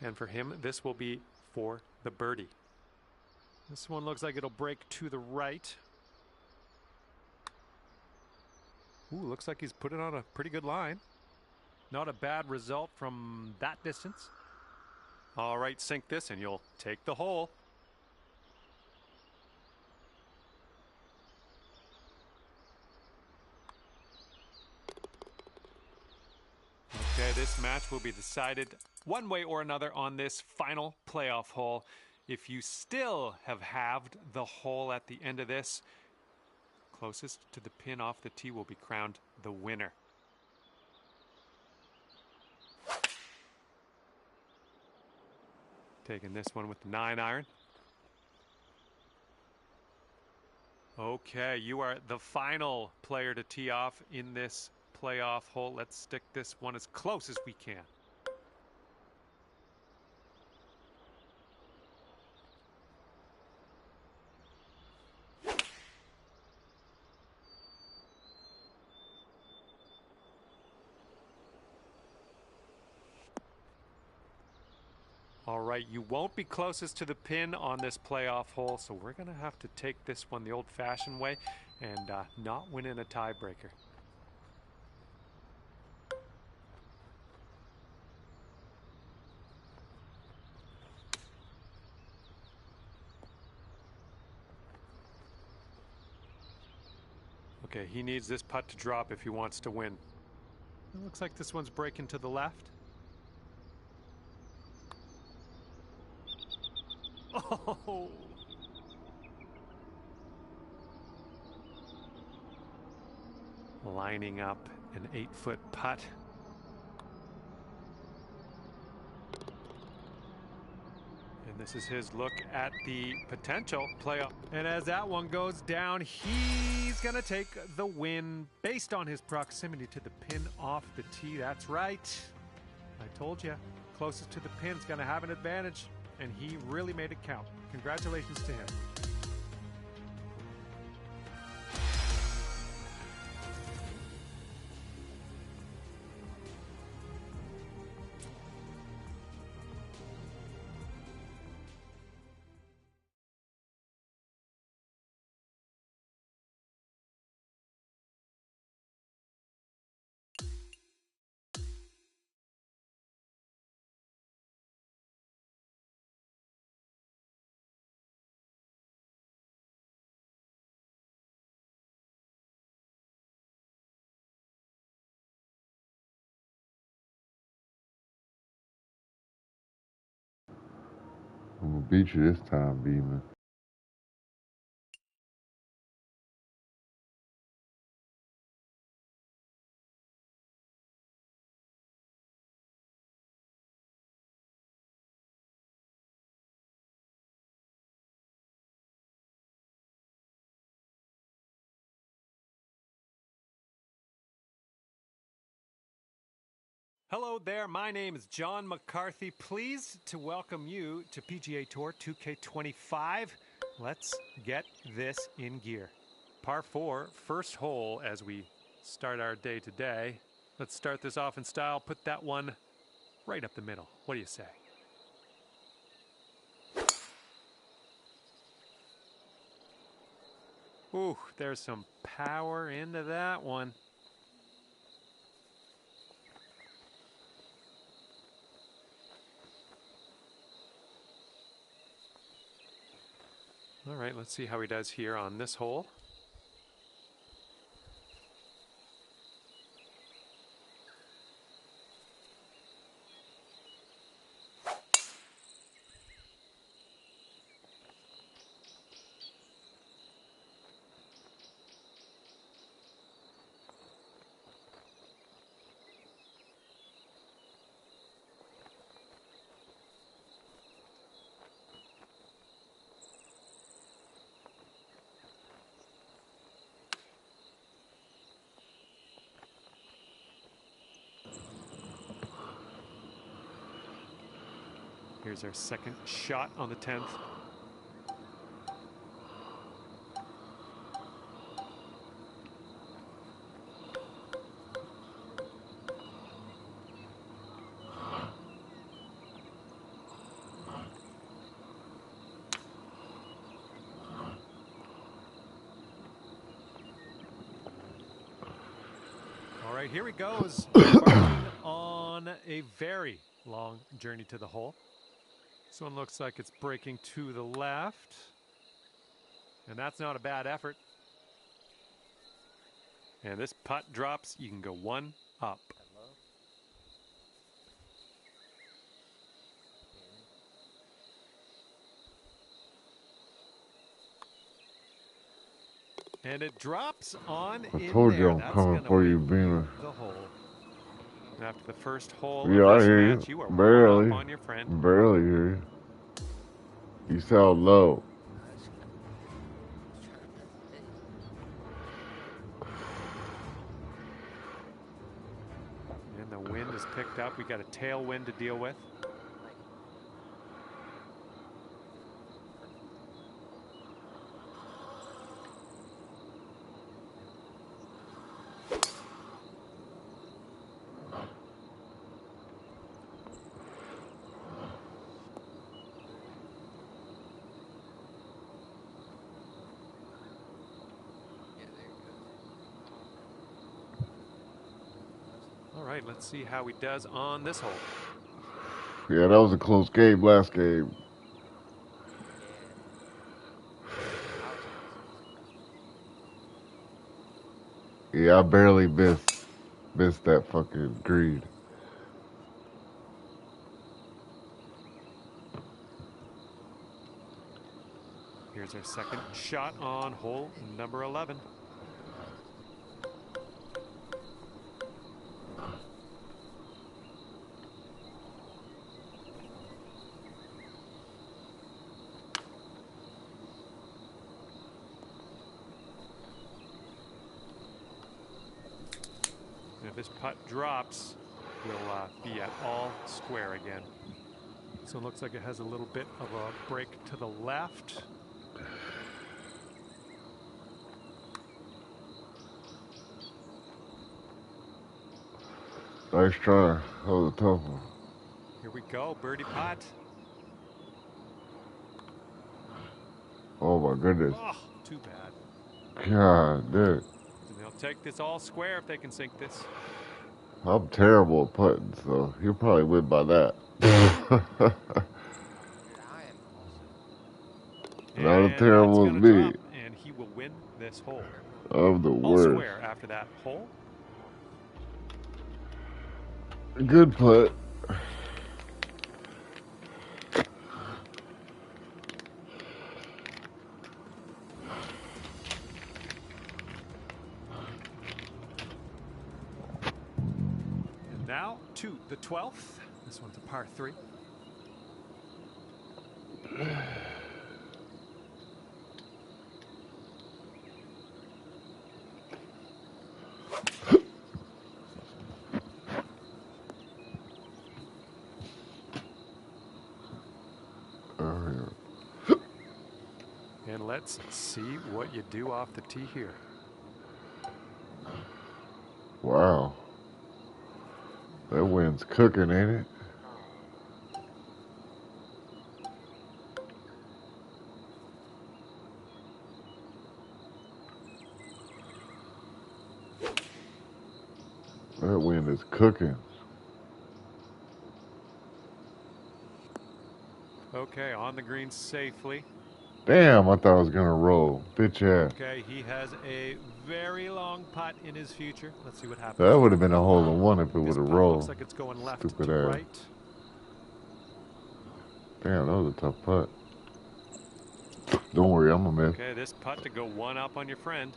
And for him, this will be for the birdie. This one looks like it'll break to the right. Ooh, looks like he's put it on a pretty good line. Not a bad result from that distance. All right, sink this and you'll take the hole. Okay, this match will be decided one way or another on this final playoff hole. If you still have halved the hole at the end of this, closest to the pin off the tee will be crowned the winner. Taking this one with the 9-iron. Okay, you are the final player to tee off in this playoff hole. Let's stick this one as close as we can. All right, you won't be closest to the pin on this playoff hole, so we're going to have to take this one the old-fashioned way and not win in a tiebreaker. Okay, he needs this putt to drop if he wants to win. It looks like this one's breaking to the left. Oh! Lining up an 8-foot putt. And this is his look at the potential playoff. And as that one goes down, he's going to take the win based on his proximity to the pin off the tee. That's right. I told you, closest to the pin is going to have an advantage. And he really made it count. Congratulations to him. I'm gonna beat you this time, Beeman. Hello there, my name is John McCarthy. Pleased to welcome you to PGA Tour 2K25. Let's get this in gear. Par 4, first hole as we start our day today. Let's start this off in style. Put that one right up the middle. What do you say? Ooh, there's some power into that one. All right, let's see how he does here on this hole. Here's our second shot on the 10th. All right, here he goes. Embarking on a very long journey to the hole. This one looks like it's breaking to the left. And that's not a bad effort. And this putt drops, you can go one up. And it drops on I in told there. you I'm That's coming gonna for you, win Beamer. the hole. And after the first hole Yeah, of I this hear match, you are barely. one up on your friend. Barely hear you. You sound low. And the wind is picked up. We got a tailwind to deal with. All right, let's see how he does on this hole. Yeah, that was a close game last game. Yeah, I barely missed that fucking green. Here's our second shot on hole number 11. And if this putt drops, we'll be at all square again. So it looks like it has a little bit of a break to the left. Nice try. That was a tough one. Here we go, birdie putt. Oh my goodness. Oh, too bad. God, dude. And they'll take this all square if they can sink this. I'm terrible at putting, so he'll probably win by that. Not as terrible as me. And he will win this hole. I'm the All worst. square after that hole. Good putt. And now to the 12th. This one's a par 3. And let's see what you do off the tee here. Wow. That wind's cooking, ain't it? That wind is cooking. Okay, on the green safely. Damn, I thought I was gonna roll. Bitch ass. Okay, he has a very long putt in his future. Let's see what happens. That would have been a hole in one if it would have rolled. Looks like it's going left Stupid to ass. right. Damn, that was a tough putt. Don't worry, I'm gonna miss. Okay, this putt to go one up on your friend.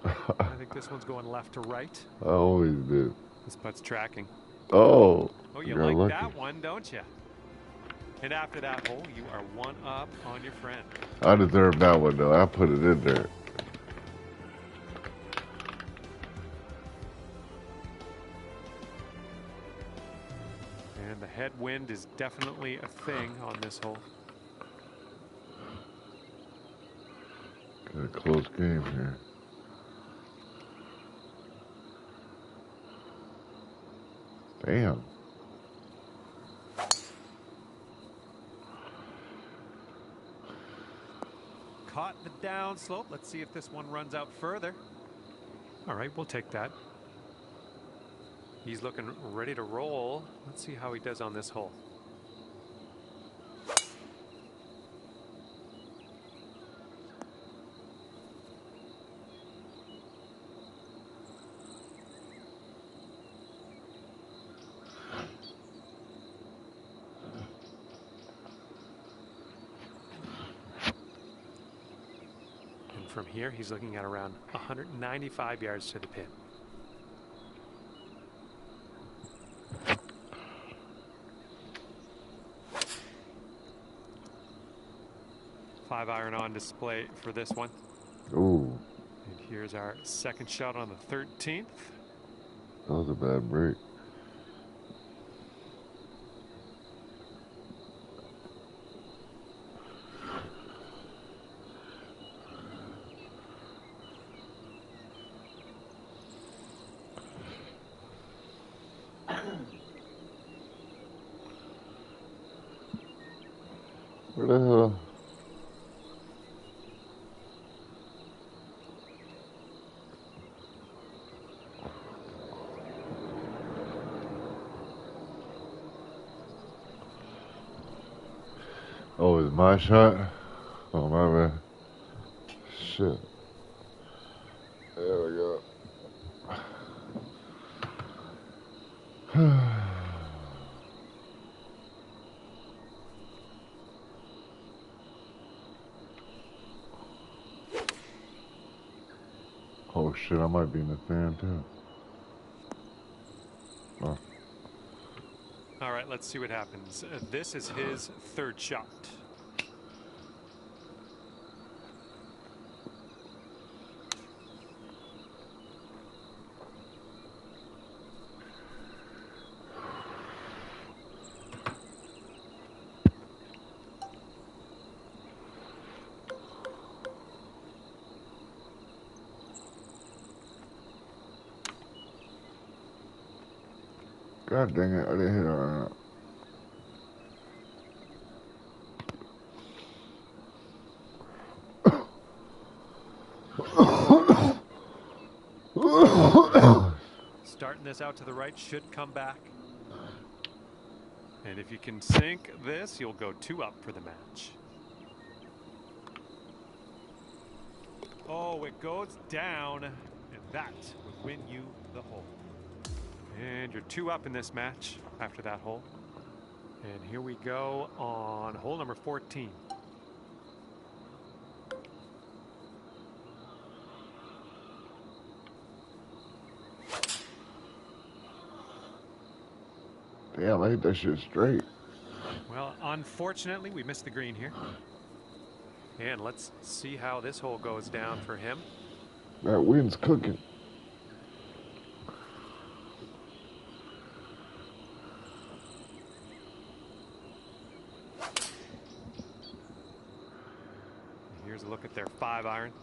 I think this one's going left to right. I always do. This putt's tracking. Oh. Oh, you got like lucky. that one, don't you? And after that hole, you are one up on your friend. I deserve that one though. I put it in there. And the headwind is definitely a thing on this hole. Got a close game here. Damn. Caught the down slope. Let's see if this one runs out further. All right, we'll take that. He's looking ready to roll. Let's see how he does on this hole. And from here, he's looking at around 195 yards to the pin. Five iron on display for this one. Ooh. And here's our second shot on the 13th. That was a bad break. Where the hell? Oh, it's my shot? Oh, my bad. Shit. There we go. Oh shit, I might be in the fan too. Oh. All right, let's see what happens. This is his third shot. God dang it, I didn't hit her. Starting this out to the right should come back. And if you can sink this, you'll go 2 up for the match. Oh, it goes down, and that would win you the hole. And you're 2 up in this match after that hole. And here we go on hole number 14. Damn, I hit that shit straight. Well, unfortunately, we missed the green here. And let's see how this hole goes down for him. That wind's cooking. Here's a look at their 5 iron.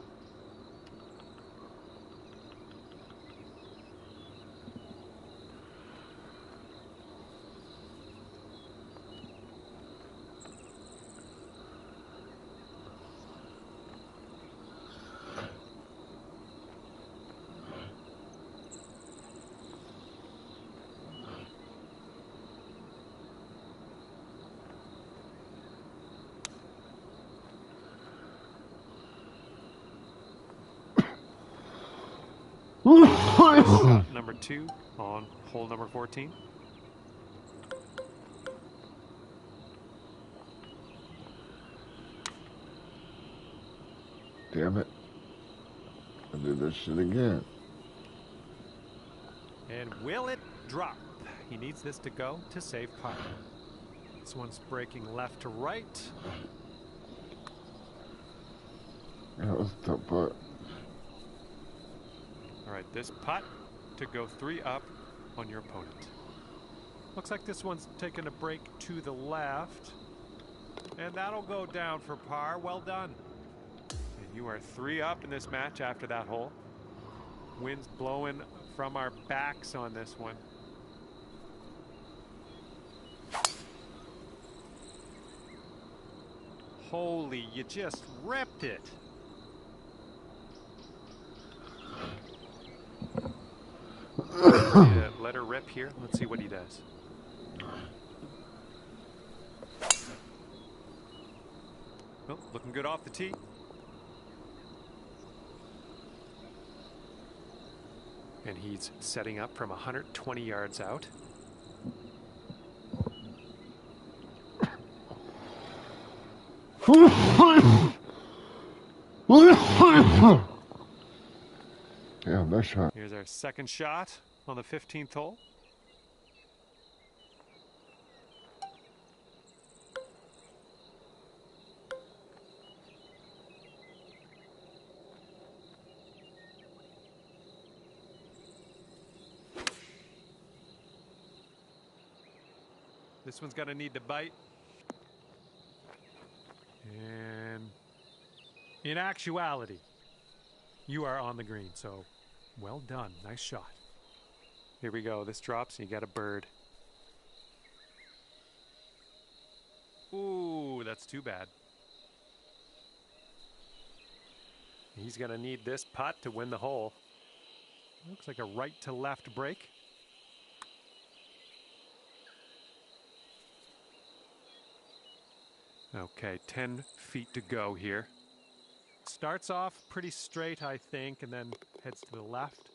Shot number 2 on hole number 14. Damn it. I did that shit again. And will it drop? He needs this to go to save par. This one's breaking left to right. Yeah, that was a tough putt. All right, this putt to go 3 up on your opponent. Looks like this one's taking a break to the left. And that'll go down for par. Well done. And you are 3 up in this match after that hole. Wind's blowing from our backs on this one. Holy, you just ripped it. Let her rip here. Let's see what he does. Oh, looking good off the tee. And he's setting up from 120 yards out. Yeah, nice shot. Here's our second shot on the 15th hole. This one's going to need to bite. And in actuality, you are on the green, so well done. Nice shot. Here we go. This drops and you got a bird. Ooh, that's too bad. He's going to need this putt to win the hole. Looks like a right to left break. Okay, 10 feet to go here. Starts off pretty straight, I think, and then heads to the left.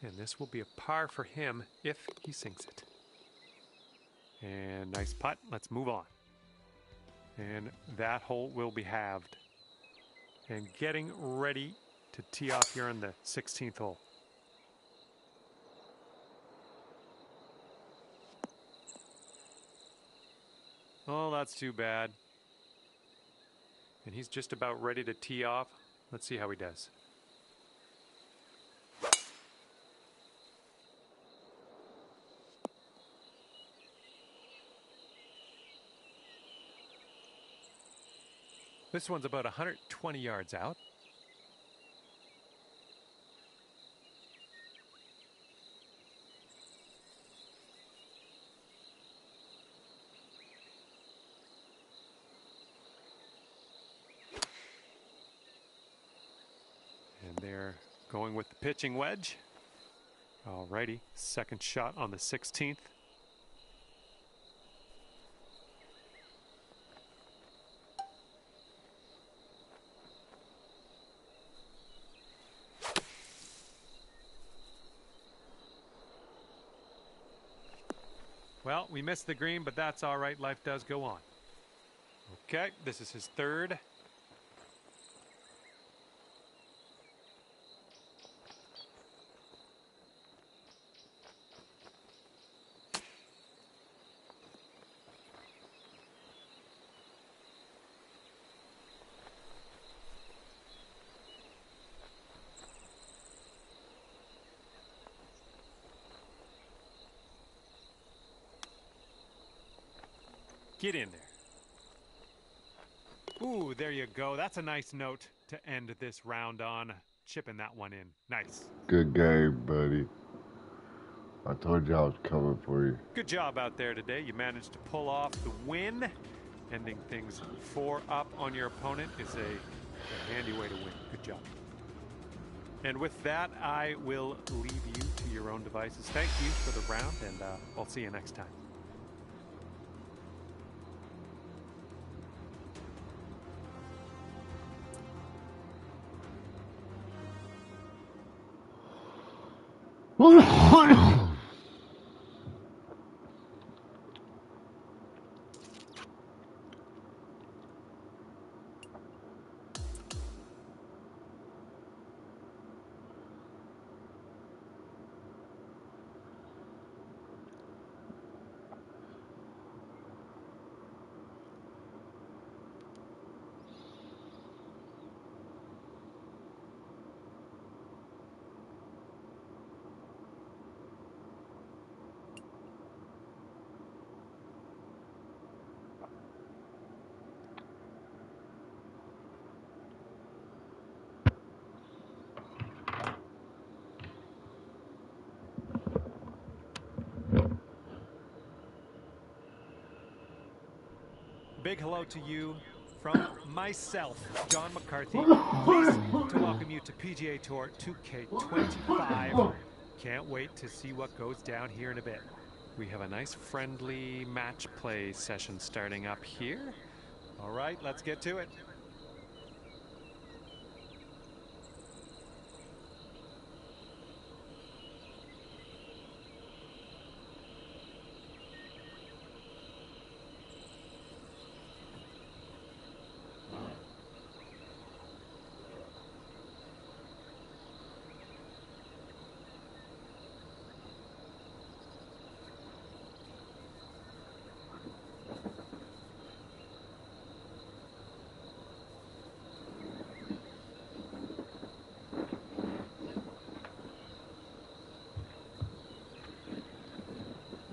And this will be a par for him if he sinks it. And nice putt. Let's move on. And that hole will be halved. And getting ready to tee off here on the 16th hole. Oh, that's too bad. And he's just about ready to tee off. Let's see how he does. This one's about 120 yards out. And they're going with the pitching wedge. Alrighty, second shot on the 16th. Well, we missed the green, but that's all right. Life does go on. Okay, this is his third. Get in there. Ooh, there you go. That's a nice note to end this round on. Chipping that one in. Nice. Good game, buddy. I told you I was coming for you. Good job out there today. You managed to pull off the win. Ending things 4 up on your opponent is a handy way to win. Good job. And with that, I will leave you to your own devices. Thank you for the round, and I'll see you next time. big hello to you from myself, John McCarthy. Pleased to welcome you to PGA Tour 2K25. Can't wait to see what goes down here in a bit. We have a nice friendly match play session starting up here. All right, let's get to it.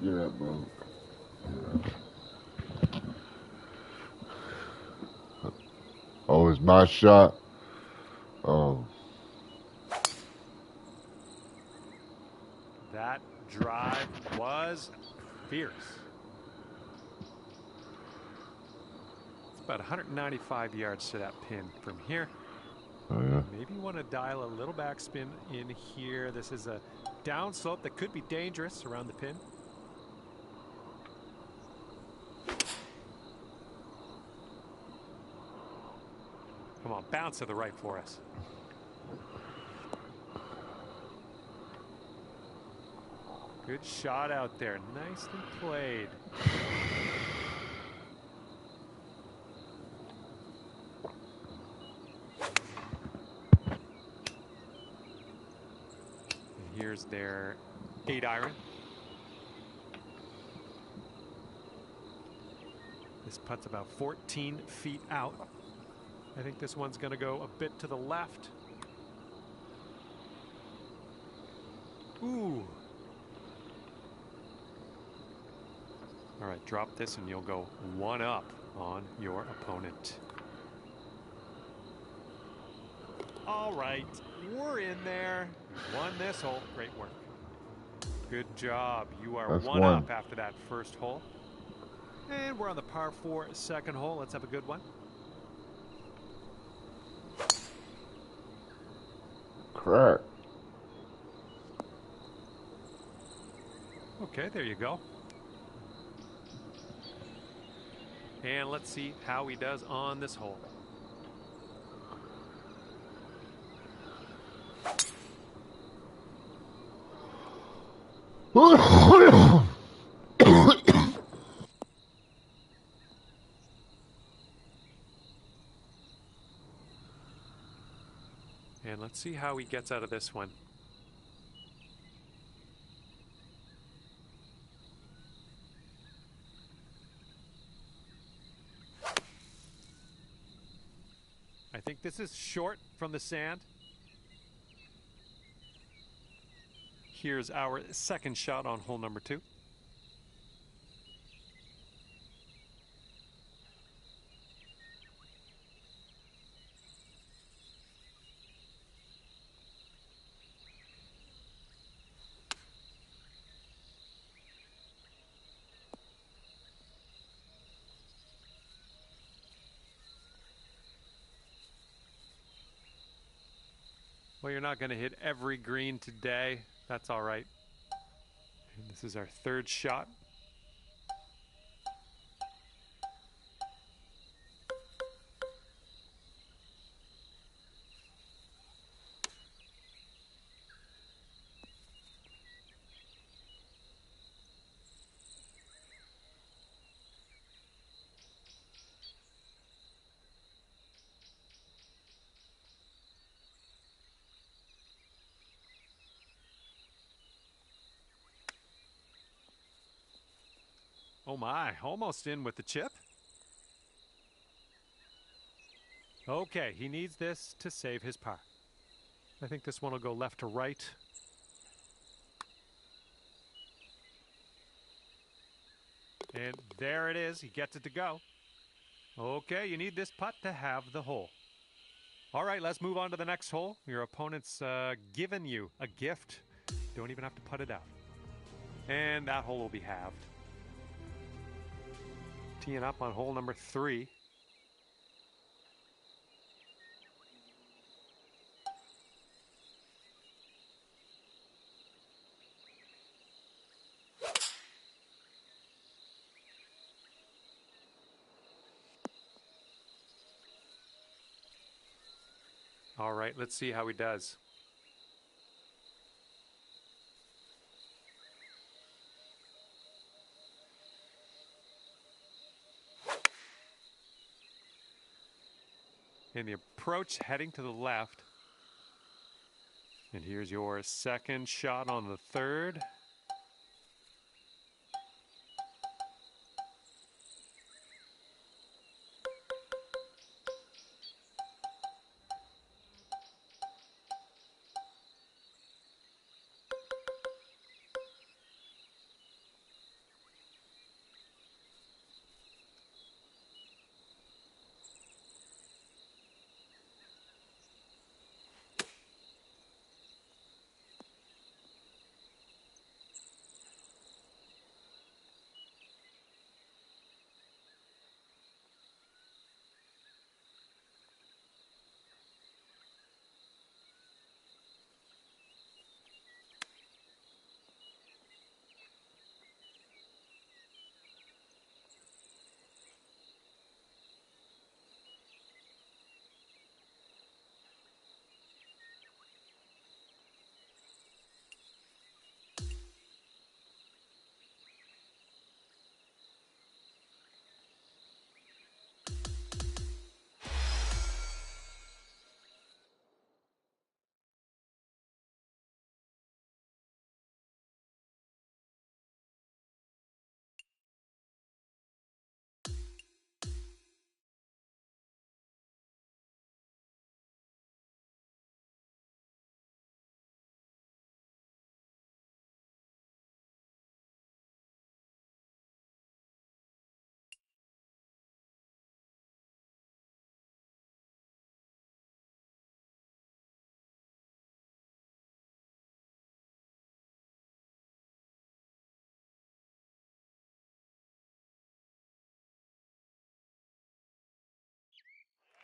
Yeah, bro. Oh, it's my shot. Oh. That drive was fierce. It's about 195 yards to that pin from here. Oh, yeah. Maybe you want to dial a little backspin in here. This is a down slope that could be dangerous around the pin. Come on, bounce to the right for us. Good shot out there. Nicely played. And here's their 8-iron. This putt's about 14 feet out. I think this one's going to go a bit to the left. Ooh. All right, drop this and you'll go one up on your opponent. All right, we're in there. You won this hole. Great work. Good job. You are one up after that first hole. And we're on the par 4 second hole. Let's have a good one. Crack. Okay, there you go. And let's see how he does on this hole. And let's see how he gets out of this one. I think this is short from the sand. Here's our second shot on hole number 2. Well, you're not going to hit every green today. That's all right. And this is our third shot. Oh my, almost in with the chip. Okay, he needs this to save his par. I think this one will go left to right. And there it is. He gets it to go. Okay, you need this putt to have the hole. All right, let's move on to the next hole. Your opponent's given you a gift. Don't even have to putt it out. And that hole will be halved. teeing up on hole number 3. All right, let's see how he does. In the approach, heading to the left. And here's your second shot on the 3rd.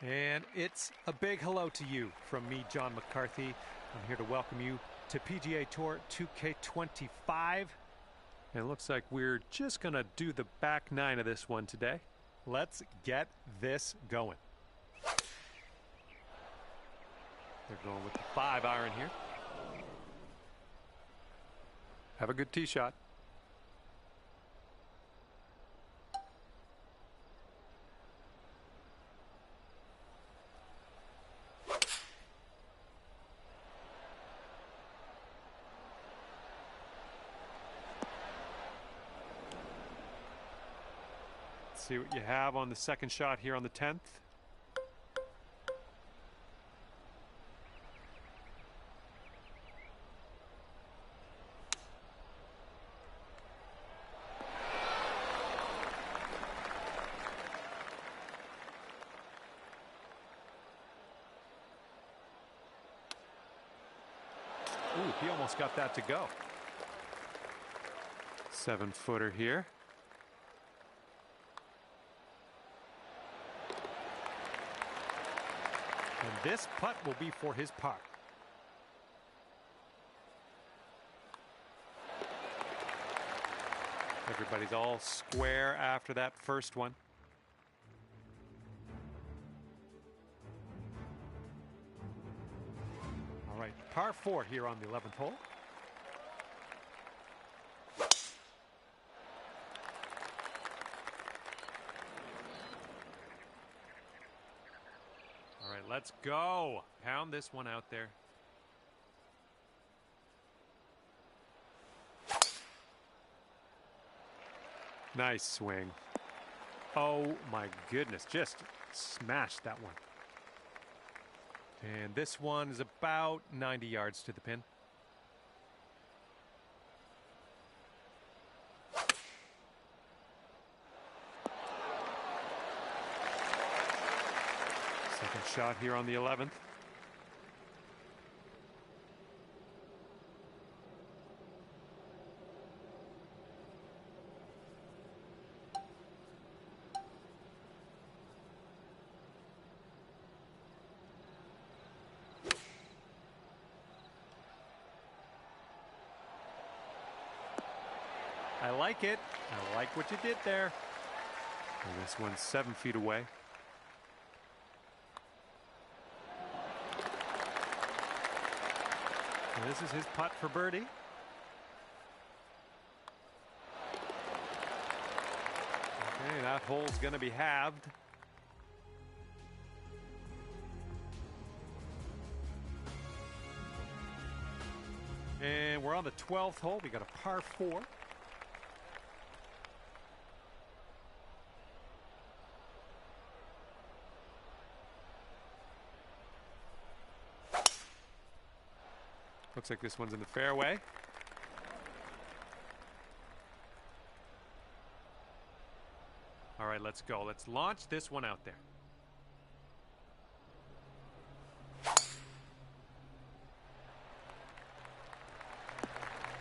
And it's a big hello to you from me, John McCarthy. I'm here to welcome you to PGA Tour 2K25. And it looks like we're just going to do the back 9 of this one today. Let's get this going. They're going with the 5-iron here. Have a good tee shot. See what you have on the second shot here on the 10th. Ooh, he almost got that to go. 7-footer here. And this putt will be for his par. Everybody's all square after that first one. All right, par 4 here on the 11th hole. All right, let's go. Pound this one out there. Nice swing. Oh my goodness, just smashed that one. And this one is about 90 yards to the pin. Second shot here on the 11th. I like it. I like what you did there. And this one's 7 feet away. And this is his putt for birdie. Okay, that hole's going to be halved. And we're on the 12th hole. We got a par 4. Looks like this one's in the fairway. All right, let's go. Let's launch this one out there.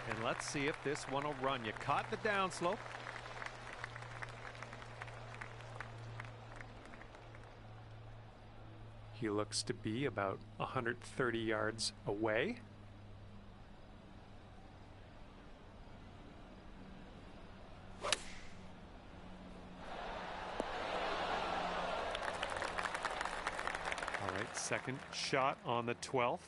And let's see if this one will run. You caught the downslope. He looks to be about 130 yards away. All right, second shot on the 12th.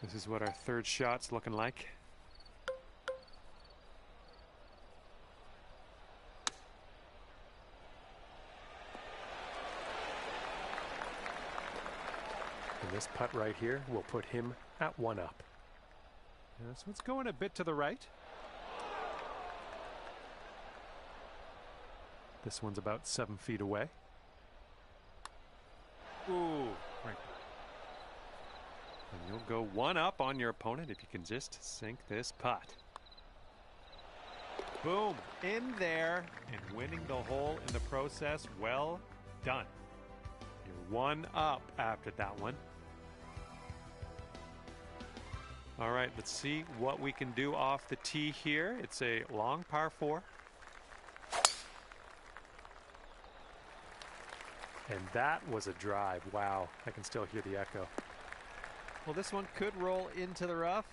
This is what our third shot's looking like. And this putt right here will put him at 1 up. Yeah, so it's going a bit to the right. This one's about 7 feet away. Ooh, right. And you'll go 1 up on your opponent if you can just sink this putt. Boom, in there and winning the hole in the process. Well done. You're 1 up after that one. All right, let's see what we can do off the tee here. It's a long par 4. And that was a drive. Wow, I can still hear the echo. Well, this one could roll into the rough.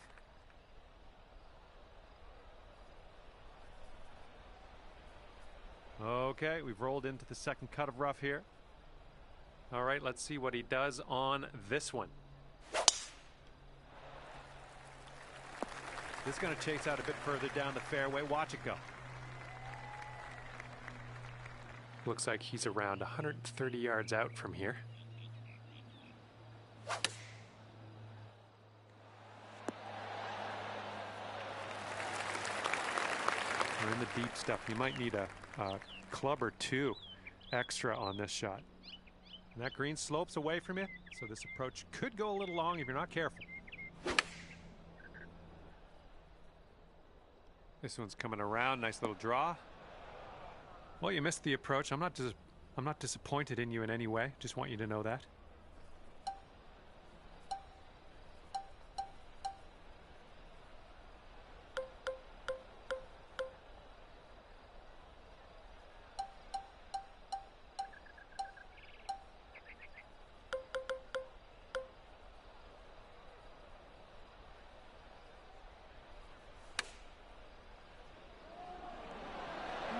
Okay, we've rolled into the second cut of rough here. All right, let's see what he does on this one. This is going to chase out a bit further down the fairway. Watch it go. Looks like he's around 130 yards out from here. We're in the deep stuff. You might need a club or 2 extra on this shot. And that green slopes away from you, so this approach could go a little long if you're not careful. This one's coming around. Nice little draw. Well, you missed the approach. I'm not disappointed in you in any way. Just want you to know that.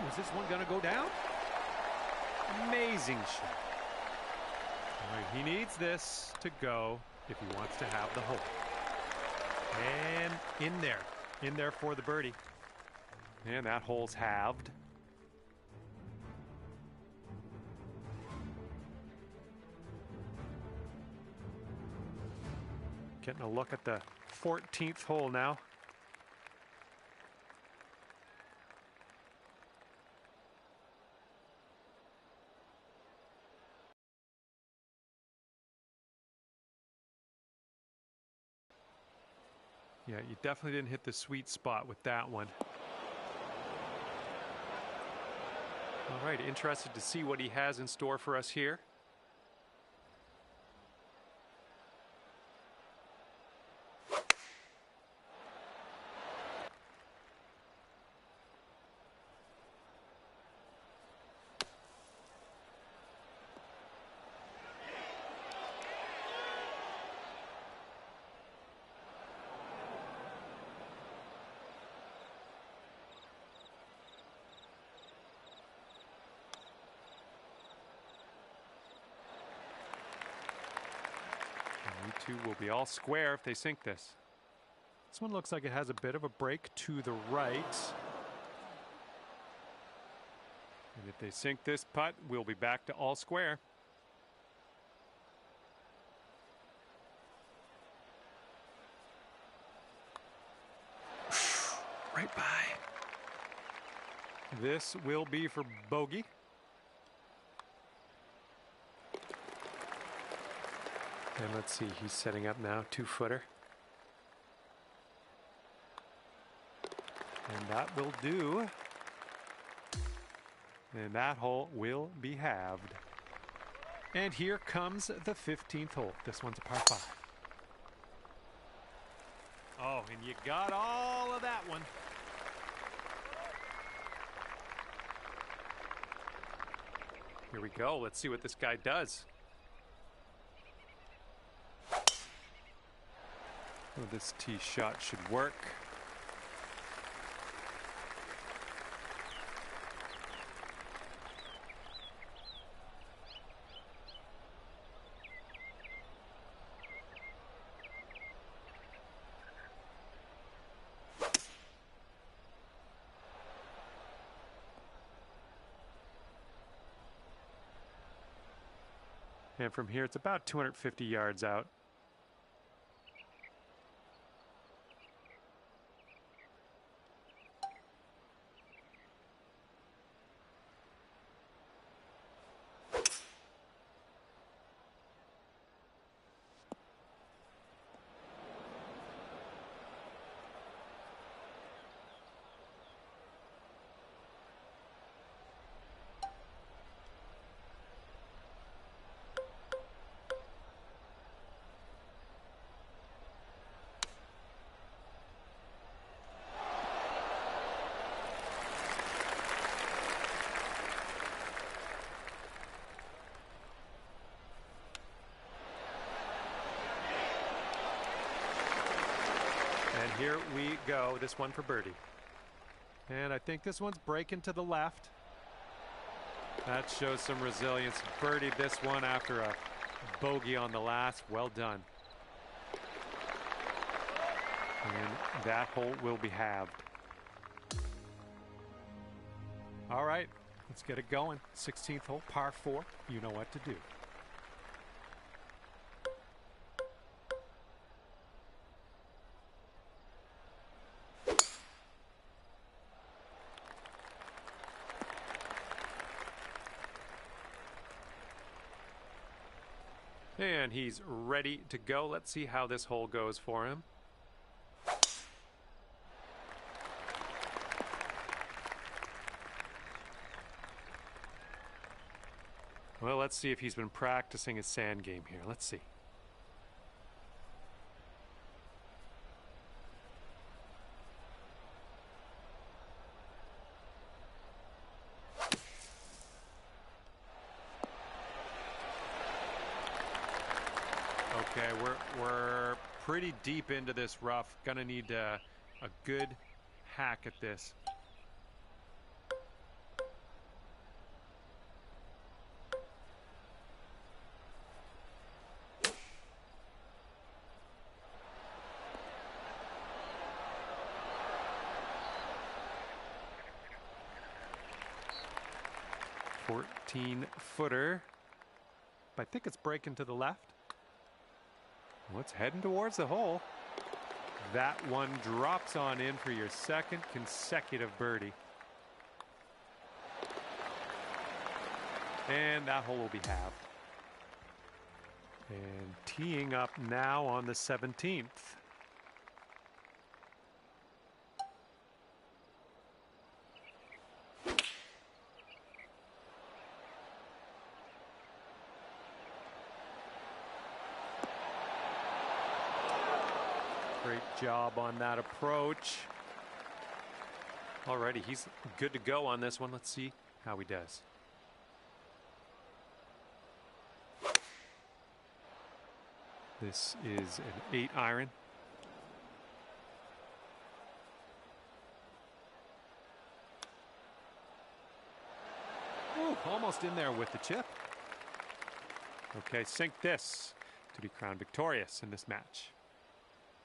Is this one going to go down? Amazing shot. All right, he needs this to go if he wants to have the hole. And in there for the birdie. And that hole's halved. Getting a look at the 14th hole now. Yeah, you definitely didn't hit the sweet spot with that one. All right, interested to see what he has in store for us here. two will be all square if they sink this. This one looks like it has a bit of a break to the right. And if they sink this putt, we'll be back to all square. Right by. This will be for bogey. And let's see, he's setting up now, 2-footer. And that will do. And that hole will be halved. And here comes the 15th hole. This one's a par 5. Oh, and you got all of that one. Here we go. Let's see what this guy does. Oh, this tee shot should work. And from here, it's about 250 yards out. And here we go, this one for birdie. And I think this one's breaking to the left. That shows some resilience. Birdied this one after a bogey on the last. Well done. And that hole will be halved. All right, let's get it going. 16th hole, par 4. You know what to do. And he's ready to go. Let's see how this hole goes for him. Well, let's see if he's been practicing his sand game here. Let's see. Okay, we're pretty deep into this rough. Gonna need a good hack at this. Footer. I think it's breaking to the left. Well, it's heading towards the hole. That one drops on in for your second consecutive birdie. And that hole will be halved. And teeing up now on the 17th. Great job on that approach. Alrighty, he's good to go on this one. Let's see how he does. This is an 8-iron. Ooh, almost in there with the chip. Okay, sink this. to be crowned victorious in this match.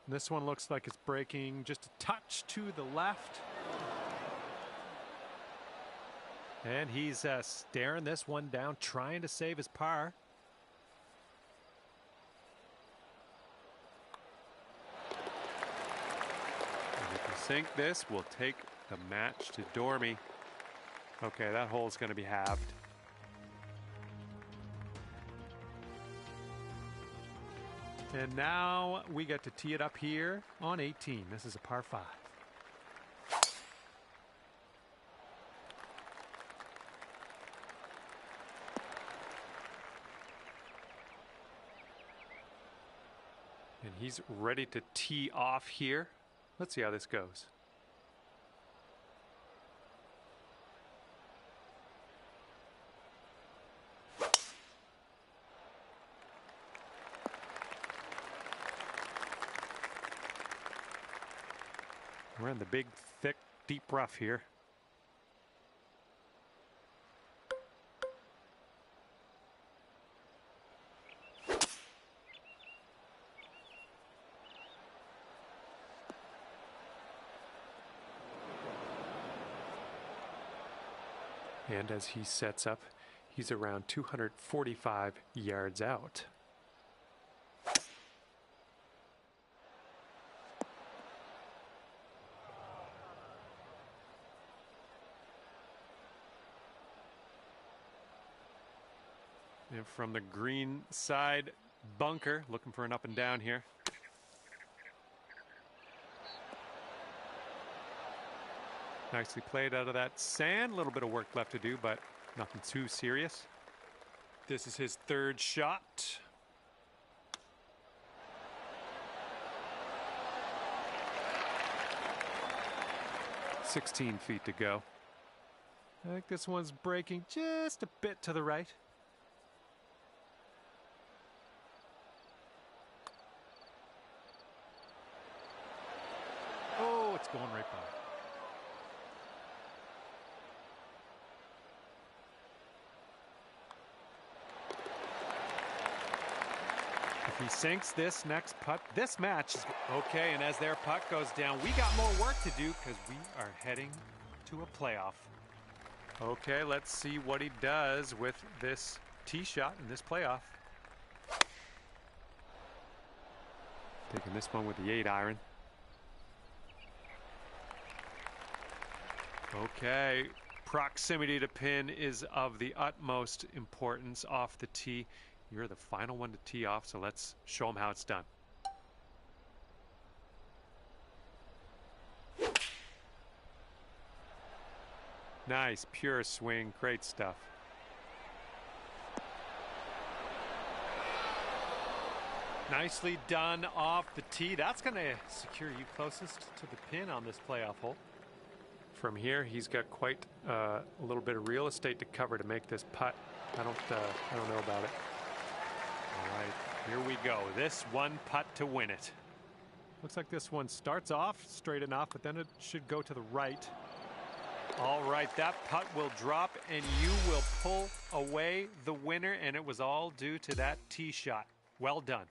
And this one looks like it's breaking just a touch to the left. And he's staring this one down, trying to save his par. And if we sink this, we'll take the match to Dormy. Okay, that hole's going to be halved. And now we get to tee it up here on 18. This is a par 5. And he's ready to tee off here. Let's see how this goes. We're in the big, thick, deep rough here. And as he sets up, he's around 245 yards out. And from the green side bunker, looking for an up and down here. Nicely played out of that sand. A little bit of work left to do, but nothing too serious. This is his third shot. "16 feet to go." I think this one's breaking just a bit to the right. Oh, it's going right by. If he sinks this next putt, this match is okay. And as their putt goes down, we got more work to do because we are heading to a playoff. Okay, let's see what he does with this tee shot in this playoff. Taking this one with the 8-iron. Okay, proximity to pin is of the utmost importance off the tee. You're the final one to tee off, so let's show him how it's done. Nice, pure swing, great stuff. Nicely done off the tee. That's going to secure you closest to the pin on this playoff hole. From here, he's got quite a little bit of real estate to cover to make this putt. I don't know about it. All right, here we go. This one putt to win it. Looks like this one starts off straight enough, but then it should go to the right. All right, that putt will drop, and you will pull away the winner, and it was all due to that tee shot. Well done.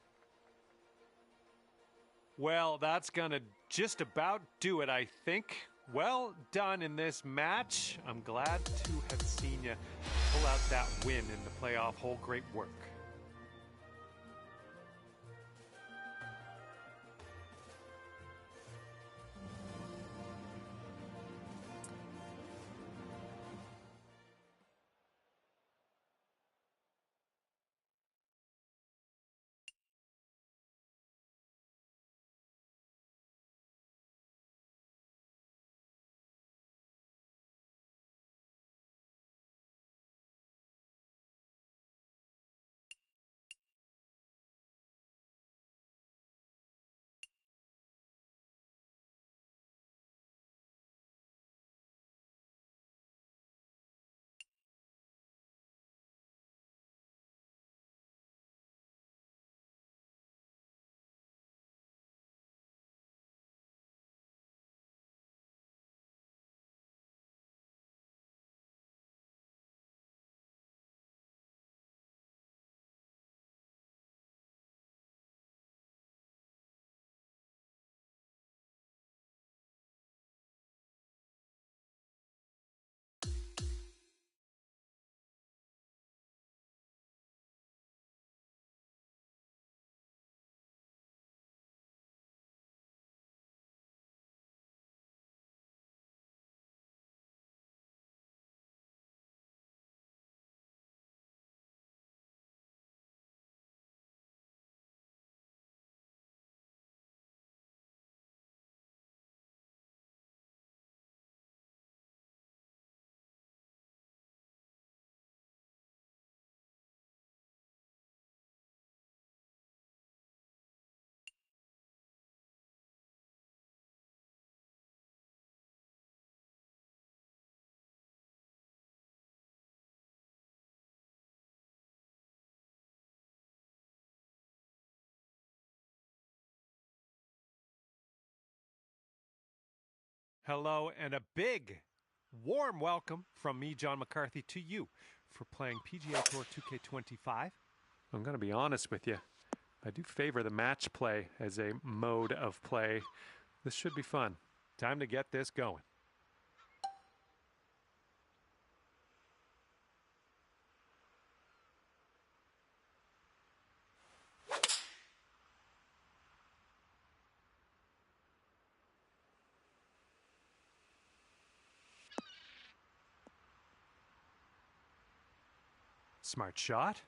Well, that's going to just about do it, I think. Well done in this match. I'm glad to have seen you pull out that win in the playoff hole. Great work. hello, and a big, warm welcome from me, John McCarthy, to you for playing PGA Tour 2K25. I'm going to be honest with you. I do favor the match play as a mode of play. This should be fun. Time to get this going. Smart shot.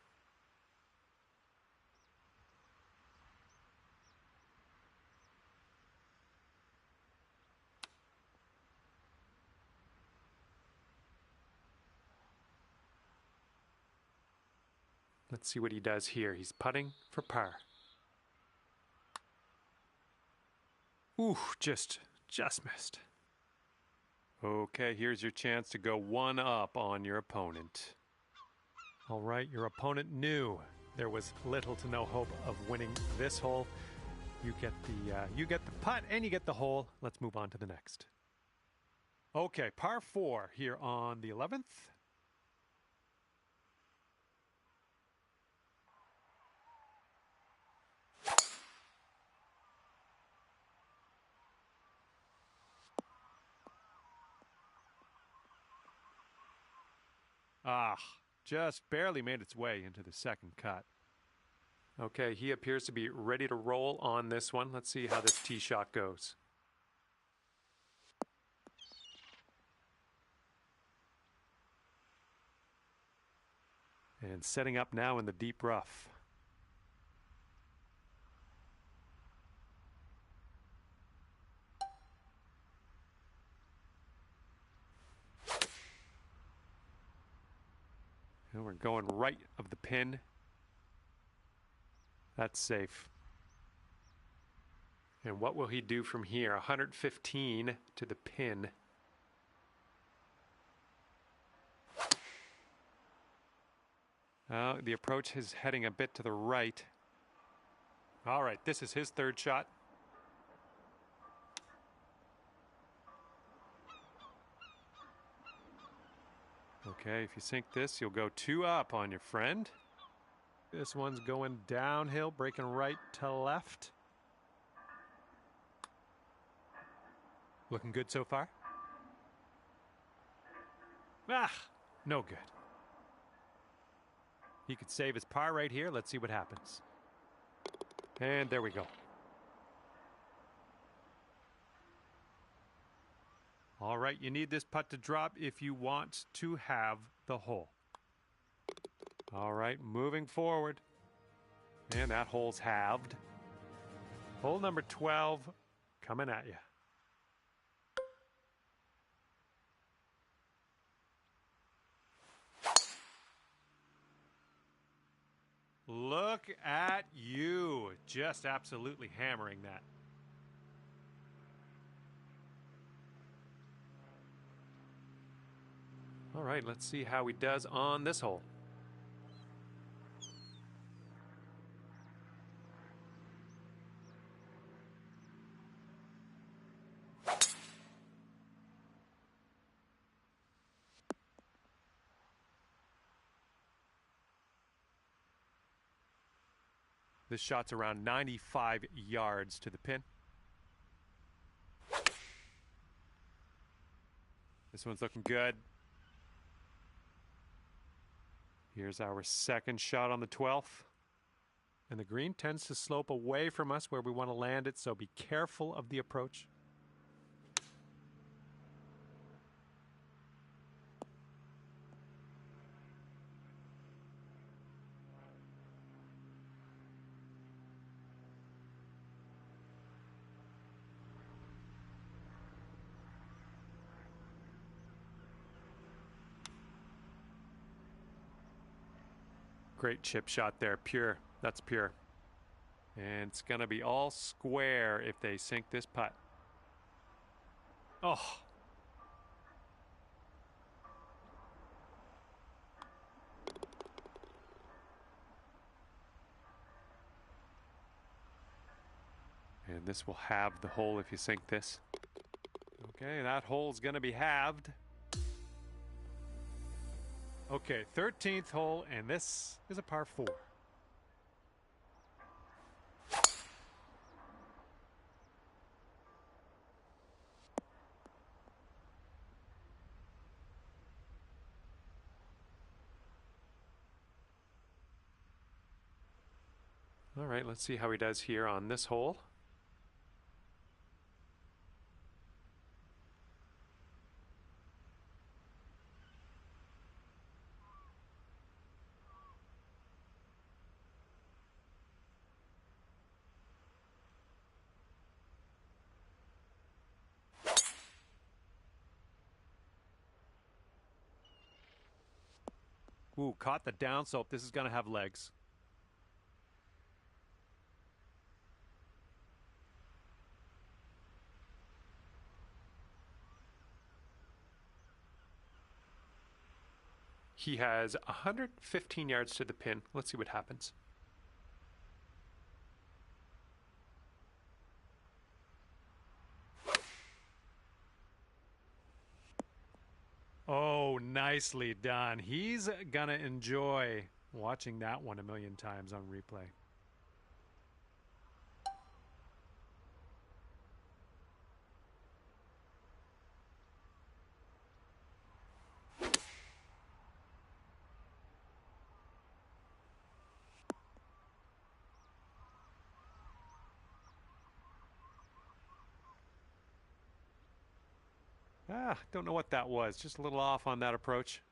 Let's see what he does here. He's putting for par. Ooh, just missed. Okay, here's your chance to go one up on your opponent. All right, your opponent knew there was little to no hope of winning this hole. You get the putt and you get the hole. Let's move on to the next. Okay, par 4 here on the 11th. Just barely made its way into the second cut. Okay, he appears to be ready to roll on this one. Let's see how this tee shot goes. And setting up now in the deep rough. And we're going right of the pin. That's safe. And what will he do from here? 115 to the pin. The approach is heading a bit to the right. All right, this is his third shot. Okay, if you sink this, you'll go 2 up on your friend. This one's going downhill, breaking right to left. Looking good so far? No good. He could save his par right here. Let's see what happens. And there we go. All right, you need this putt to drop if you want to have the hole. All right, moving forward. And that hole's halved. Hole number 12 coming at you. Look at you, just absolutely hammering that. All right, let's see how he does on this hole. This shot's around 95 yards to the pin. This one's looking good. Here's our second shot on the 12th. And the green tends to slope away from us where we want to land it, so be careful of the approach. Great chip shot there, pure. That's pure. And it's going to be all square if they sink this putt. Oh. And this will have the hole if you sink this. Okay, that hole's going to be halved. Okay, 13th hole, and this is a par 4. All right, let's see how he does here on this hole. Ooh, caught the downslope. This is going to have legs. He has 115 yards to the pin. Let's see what happens. Oh, nicely done. He's going to enjoy watching that one a million times on replay. Don't know what that was. Just a little off on that approach.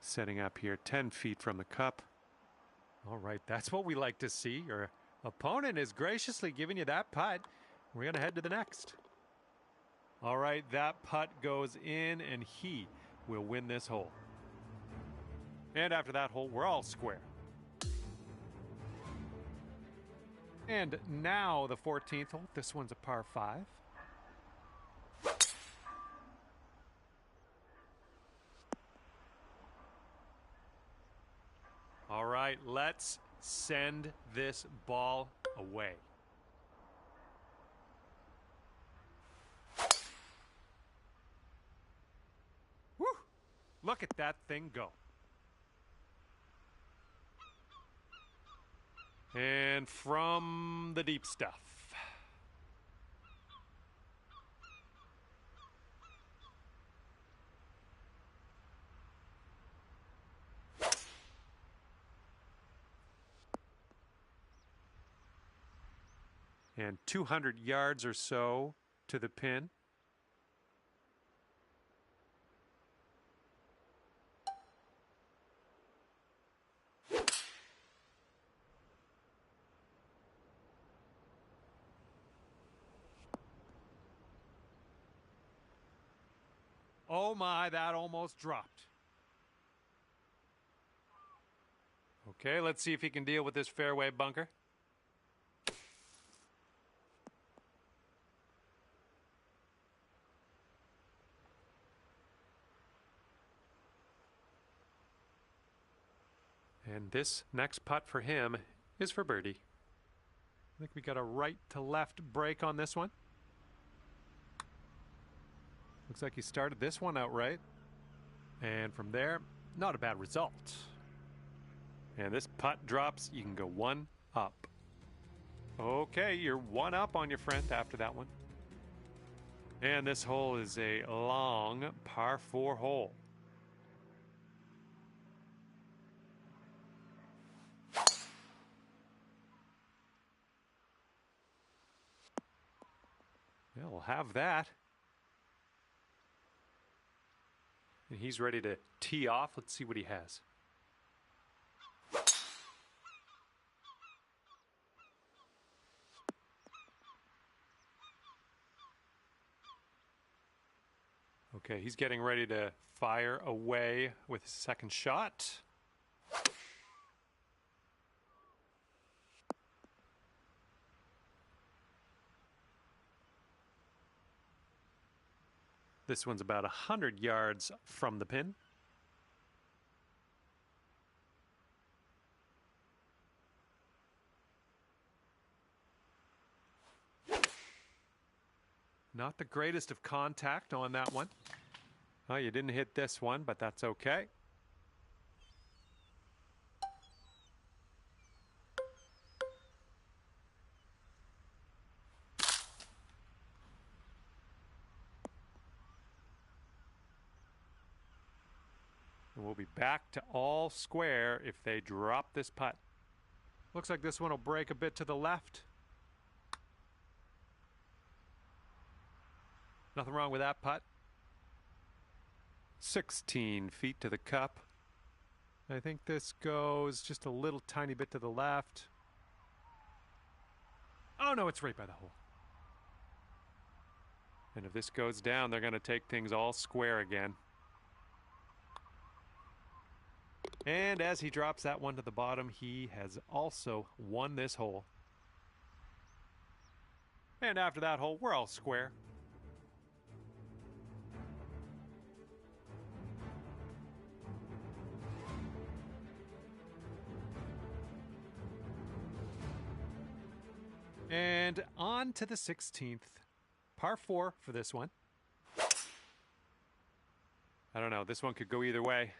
Setting up here 10 feet from the cup. All right, that's what we like to see. Your opponent is graciously giving you that putt. We're going to head to the next. All right, that putt goes in, and he will win this hole. And after that hole, we're all square. And now the 14th hole. This one's a par 5. All right, let's send this ball away. Woo! Look at that thing go. And from the deep stuff. And 200 yards or so to the pin. Oh my, that almost dropped. Okay, let's see if he can deal with this fairway bunker. And this next putt for him is for birdie. I think we got a right to left break on this one. Looks like he started this one out right. And from there, not a bad result. And this putt drops, you can go 1 up. Okay, you're 1 up on your friend after that one. And this hole is a long par 4 hole. Yeah, we'll have that. And he's ready to tee off. Let's see what he has. Okay, he's getting ready to fire away with his second shot. This one's about 100 yards from the pin. Not the greatest of contact on that one. Oh, you didn't hit this one, but that's okay. And we'll be back to all square if they drop this putt. Looks like this one will break a bit to the left. Nothing wrong with that putt. 16 feet to the cup. I think this goes just a little tiny bit to the left. Oh no, it's right by the hole. And if this goes down, they're going to take things all square again. And as he drops that one to the bottom, he has also won this hole. And after that hole, we're all square. And on to the 16th. Par 4 for this one. I don't know. This one could go either way.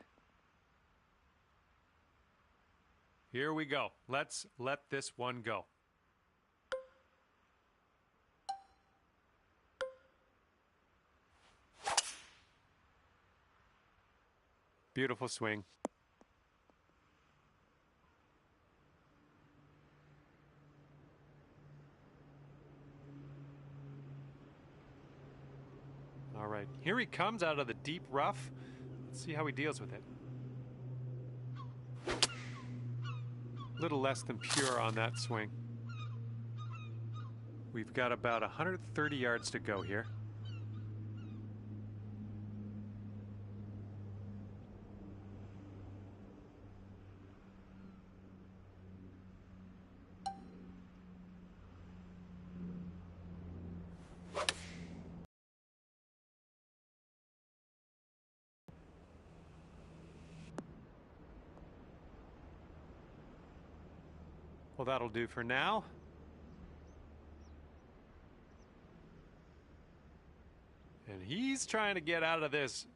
Here we go. Let's let this one go. Beautiful swing. All right, here he comes out of the deep rough. Let's see how he deals with it. A little less than pure on that swing. We've got about 130 yards to go here. Well, that'll do for now. And he's trying to get out of this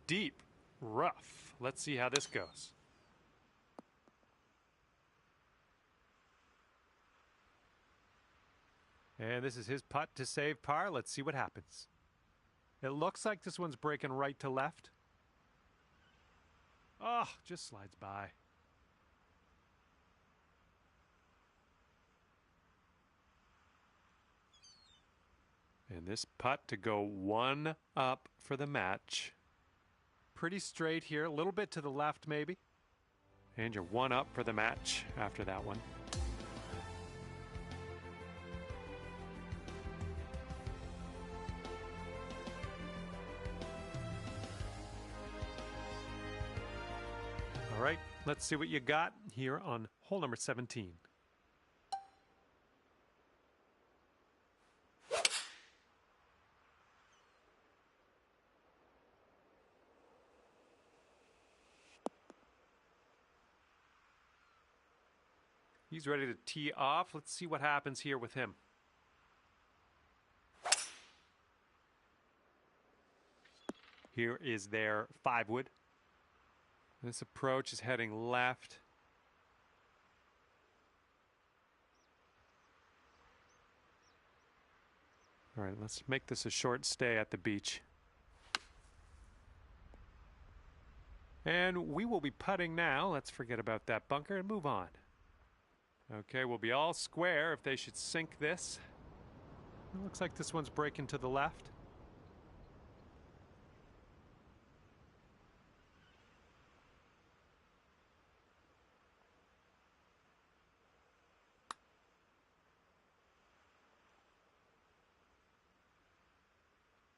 deep rough. Let's see how this goes. And this is his putt to save par. Let's see what happens. It looks like this one's breaking right to left. Oh, just slides by. And this putt to go one up for the match. Pretty straight here, a little bit to the left maybe. And you're one up for the match after that one. All right, let's see what you got here on hole number 17. He's ready to tee off. Let's see what happens here with him. Here is their 5-wood. This approach is heading left. All right, let's make this a short stay at the beach. And we will be putting now. Let's forget about that bunker and move on. Okay, we'll be all square if they should sink this. It looks like this one's breaking to the left.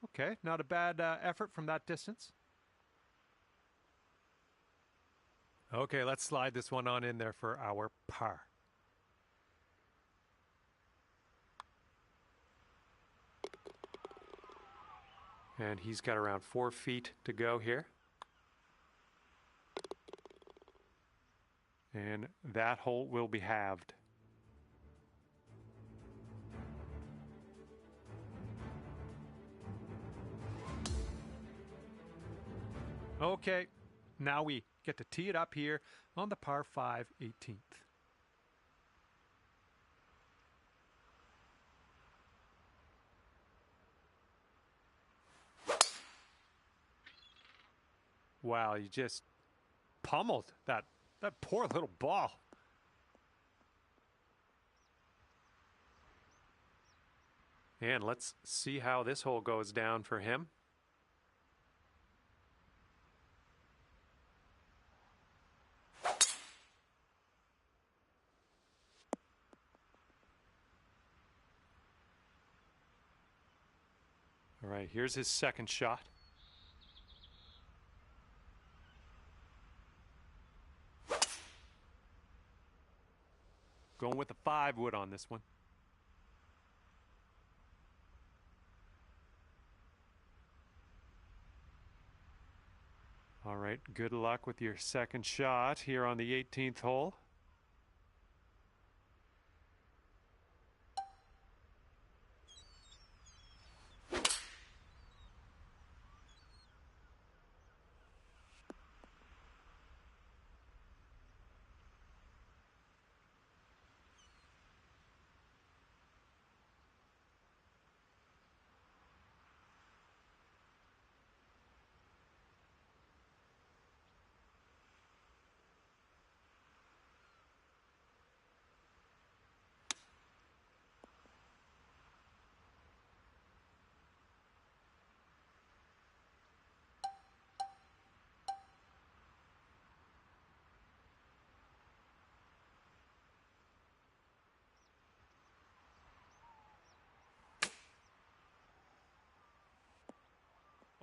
Okay, not a bad effort from that distance. Okay, let's slide this one on in there for our par. And he's got around 4 feet to go here. And that hole will be halved. Okay, now we get to tee it up here on the par 5 18th. Wow, you just pummeled that poor little ball. And let's see how this hole goes down for him. All right, here's his second shot. Going with the 5-wood on this one. All right, good luck with your second shot here on the 18th hole.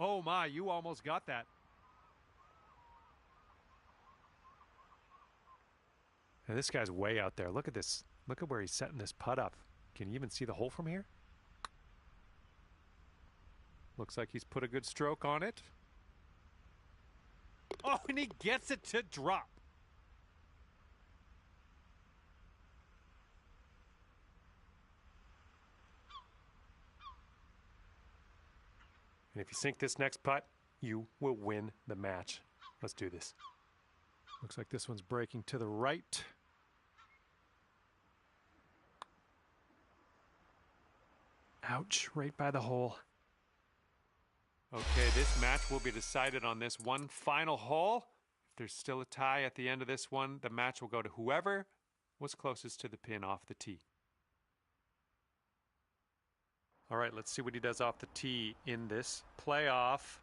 Oh my, you almost got that. And this guy's way out there. Look at this. Look at where he's setting this putt up. Can you even see the hole from here? Looks like he's put a good stroke on it. Oh, and he gets it to drop. And if you sink this next putt, you will win the match. Let's do this. Looks like this one's breaking to the right. Ouch, right by the hole. Okay, this match will be decided on this one final hole. If there's still a tie at the end of this one, the match will go to whoever was closest to the pin off the tee. All right, let's see what he does off the tee in this playoff.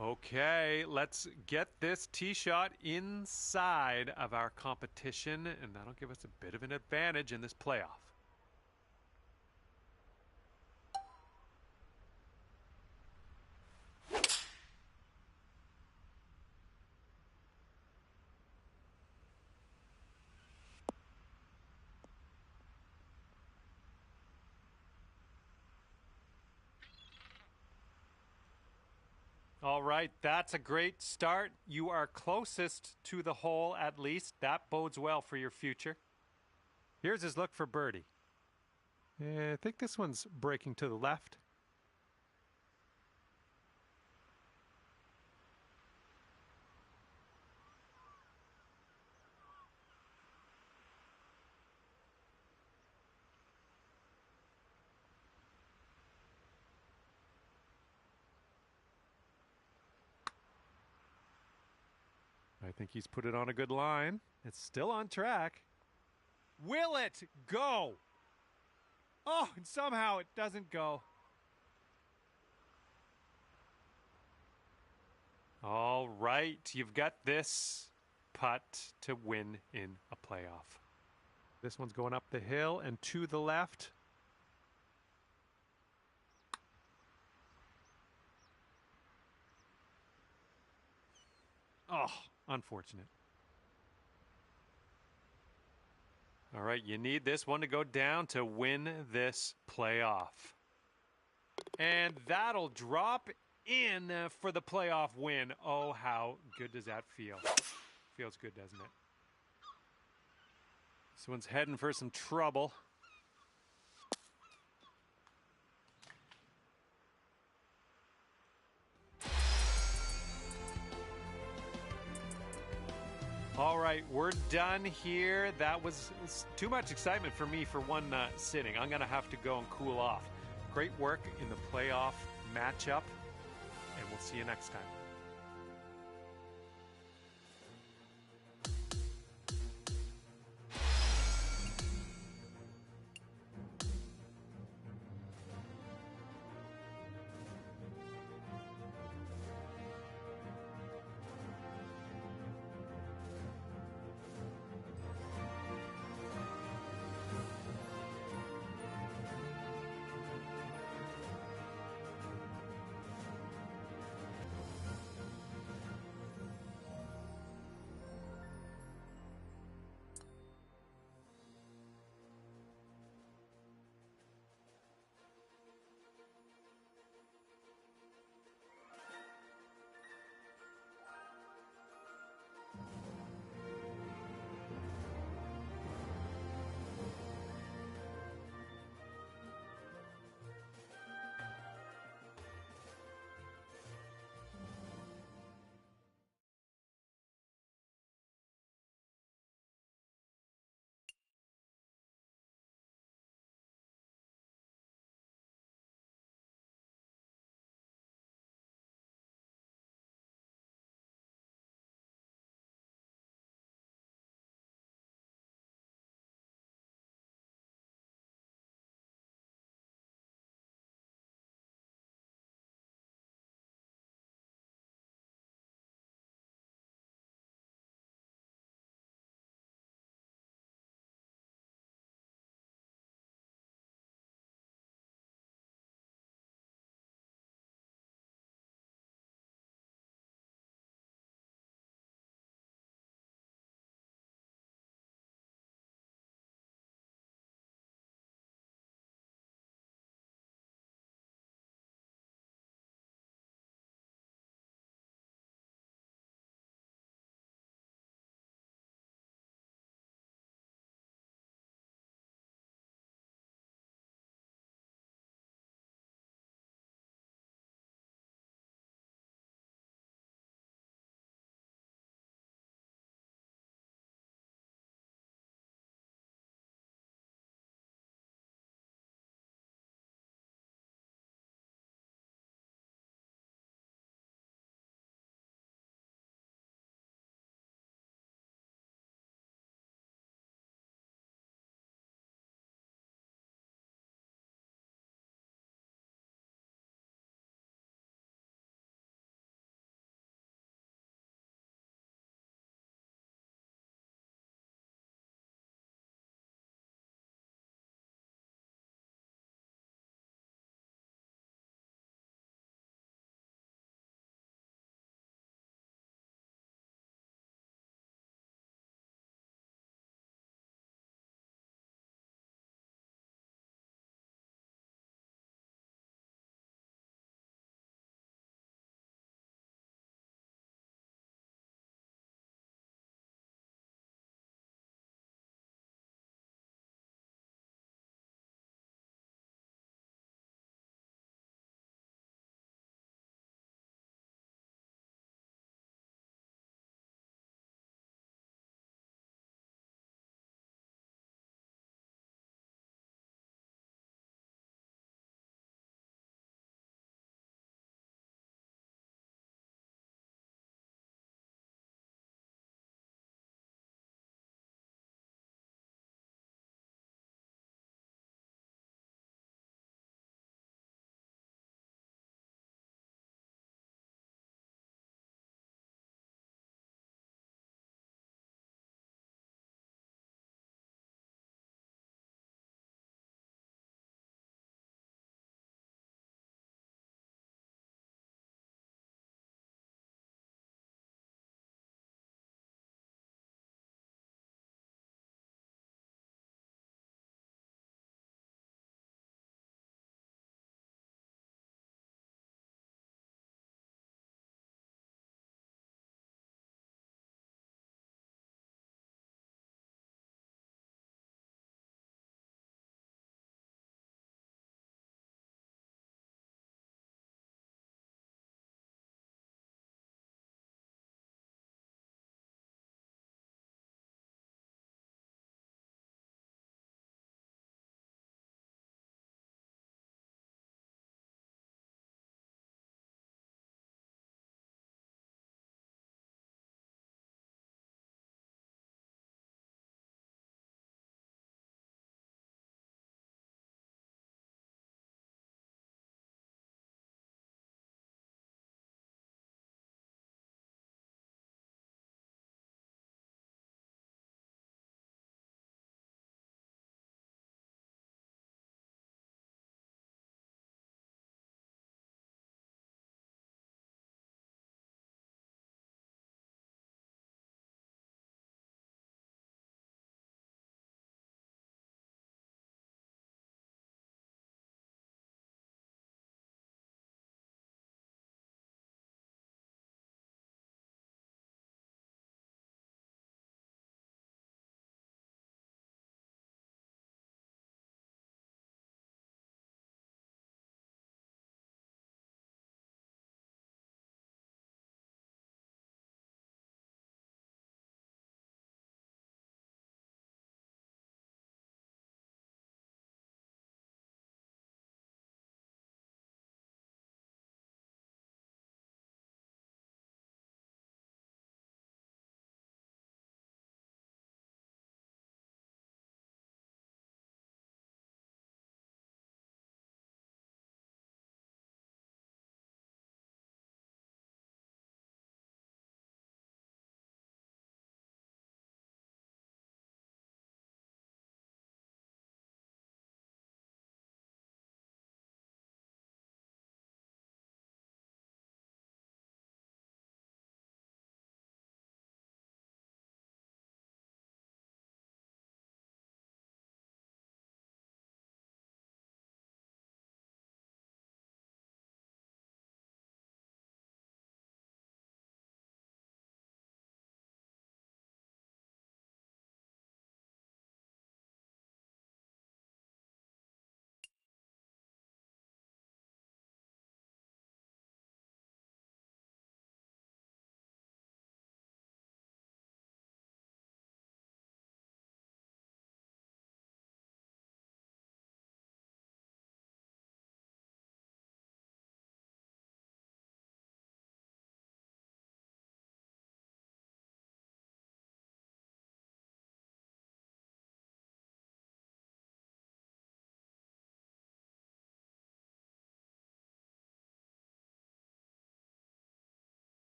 Okay, let's get this tee shot inside of our competition, and that'll give us a bit of an advantage in this playoff. All right, that's a great start. You are closest to the hole, at least. That bodes well for your future. Here's his look for birdie. I think this one's breaking to the left. I think he's put it on a good line. It's still on track. Will it go? Oh, and somehow it doesn't go. All right, you've got this putt to win in a playoff. This one's going up the hill and to the left. Oh, unfortunate. All right, you need this one to go down to win this playoff. And that'll drop in for the playoff win. Oh, how good does that feel? Feels good, doesn't it? This one's heading for some trouble. All right, we're done here. That was too much excitement for me for one sitting. I'm going to have to go and cool off. Great work in the playoff matchup, and we'll see you next time.